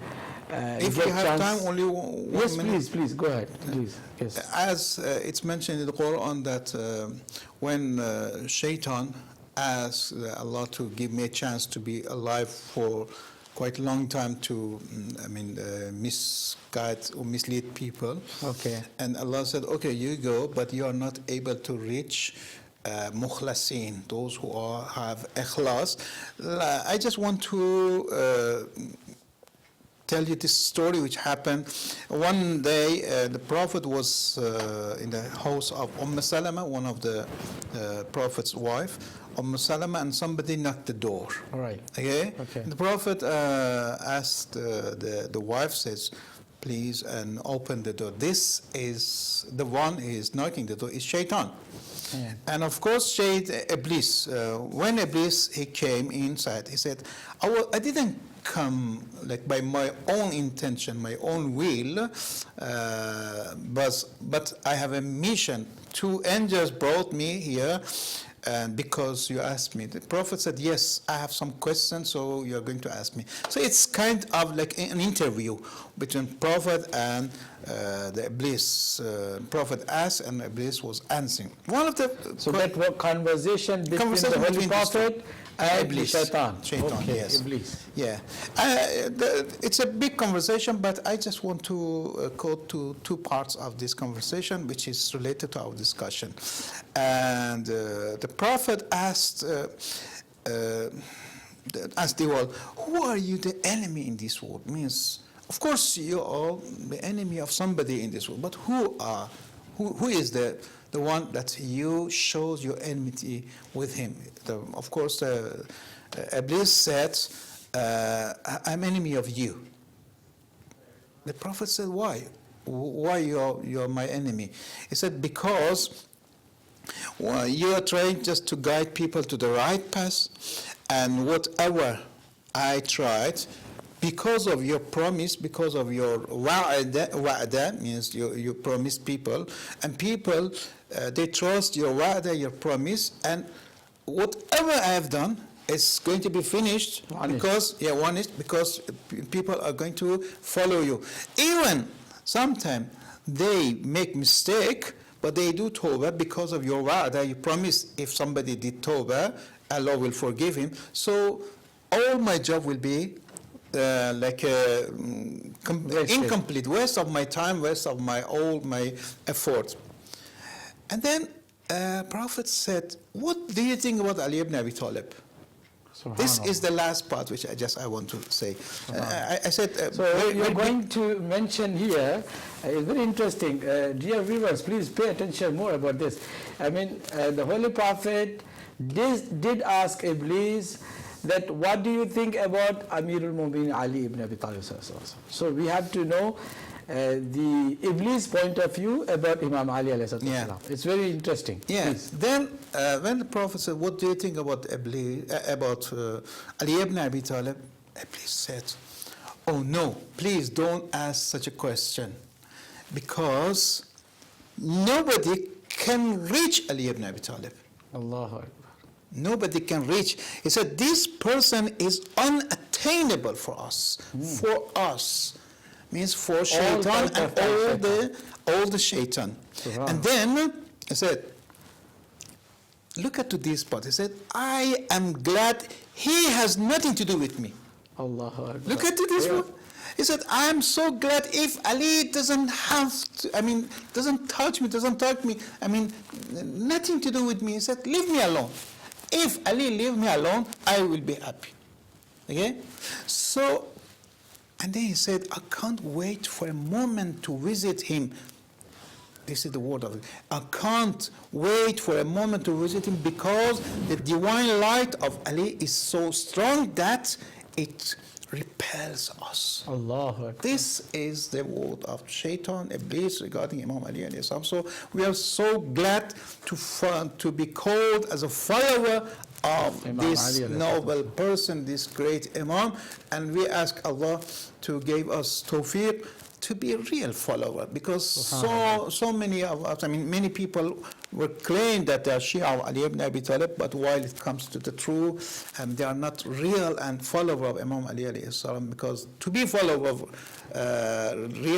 if you have time, only one yes, minute. please, go ahead, please. Yes. As it's mentioned in the Quran that when Shaitan asked Allah to give me a chance to be alive for quite a long time to, misguide or mislead people. Okay. And Allah said, okay, you go, but you are not able to reach mukhlasin, those who have ikhlas. I just want to tell you this story which happened. One day, the Prophet was in the house of Salama, one of the Prophet's wife, Salama, and somebody knocked the door. All right. Okay? Okay. The Prophet asked the wife, says, please, and open the door. This is the one who is knocking the door, is Shaitan. Yeah. And of course, Iblis, when Iblis, he came inside, he said, I didn't come like by my own intention, my own will, but I have a mission. 2 angels brought me here, and because you asked me. The Prophet said, yes, I have some questions, so you're going to ask me. So it's kind of like an interview between Prophet and the Iblis. Prophet asked and Iblis was answering. One of the So that was conversation between the Holy Prophet and Iblis. Shaitan. Okay, yes. Iblis. Yeah. It's a big conversation, but I just want to quote 2 parts of this conversation, which is related to our discussion. And the Prophet asked the world, who are you the enemy in this world? Means, of course, you are the enemy of somebody in this world, but who is the one that you shows your enmity with him? Of course, Iblis said, I'm enemy of you. The Prophet said, why? Why you're my enemy? He said, because you are trying just to guide people to the right path, and whatever I tried, because of your promise, because of your wa'ada, means you promised people, and people, they trust your wa'ada, your promise, and whatever I have done is going to be finished because people are going to follow you. Even sometimes they make mistake, but they do tawbah because of your wa'ada. You promise if somebody did tawbah, Allah will forgive him. So all my job will be incomplete, waste of my time, waste of all my effort. And then Prophet said, what do you think about Ali ibn Abi Talib? This is the last part which I want to say. I said... so you're going to mention here, it's very interesting. Dear viewers, please pay attention more about this. I mean, the Holy Prophet did ask Iblis that what do you think about Amirul Mu'minin Ali ibn Abi Talib. So we have to know the Iblis point of view about Imam Ali alayhi salatu wasalam. It's very interesting. Yes. Then when the Prophet said, what do you think about Ali ibn Abi Talib? Iblis said, oh no, please don't ask such a question, because nobody can reach Ali ibn Abi Talib. Allahu Akbar. Nobody can reach. He said, this person is unattainable for us. For us. Means for shaitan and all the shaitan. And then he said, look at this part. He said, I am glad he has nothing to do with me. Allahu Akbar. Look at this one. He said, I am so glad if Ali doesn't have to, doesn't touch me, nothing to do with me. He said, leave me alone. If Ali leave me alone, I will be happy. Okay? So, and then he said, I can't wait for a moment to visit him. This is the word of it. I can't wait for a moment to visit him, because the divine light of Ali is so strong that it repels us. Allah. This is the word of Shaitan, Iblis, regarding Imam Ali alayhi salam. So we are so glad to be called as a follower of Imam this noble person, this great Imam, and we ask Allah to give us tawfiq to be a real follower, because so many of us, many people were claimed that they are Shia of Ali ibn Abi Talib, but while it comes to the truth, they are not real and follower of Imam Ali alayhi salam, because to be real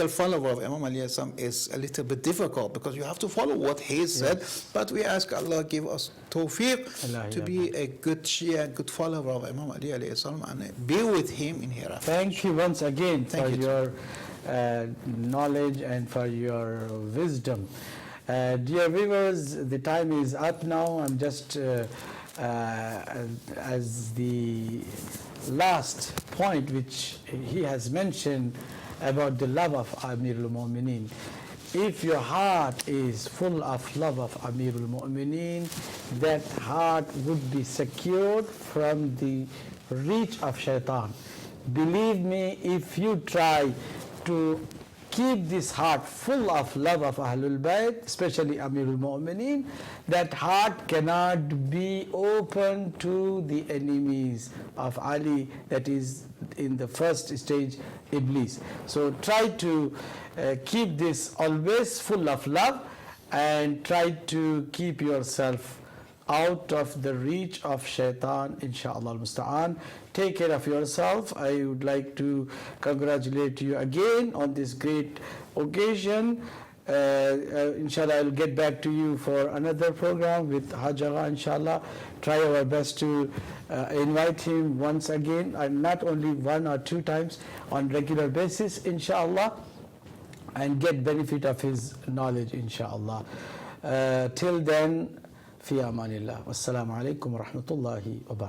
follower of Imam Ali alayhi salam is a little bit difficult, because you have to follow what he said. But we ask Allah give us tawfiq to be a good Shia, good follower of Imam Ali alayhi salam, and be with him in hereafter. Thank you once again for your knowledge and for your wisdom. Dear viewers, the time is up now. I'm just as the last point which he has mentioned about the love of Amirul Mu'mineen. If your heart is full of love of Amirul Mu'mineen, that heart would be secured from the reach of shaitan. Believe me, if you try to keep this heart full of love of Ahlul Bayt, especially Amirul Mu'mineen, that heart cannot be open to the enemies of Ali, that is in the first stage, Iblis. So try to keep this always full of love, and try to keep yourself out of the reach of shaitan, inshallah al-musta'an. Take care of yourself. I would like to congratulate you again on this great occasion. Inshallah, I'll get back to you for another program with Agha, inshallah. Try our best to invite him once again, and not only one or two times, on regular basis, inshallah, and get benefit of his knowledge, inshallah. Till then, fi amanillah. Wassalamu alaikum wa rahmatullahi wa barakatuh.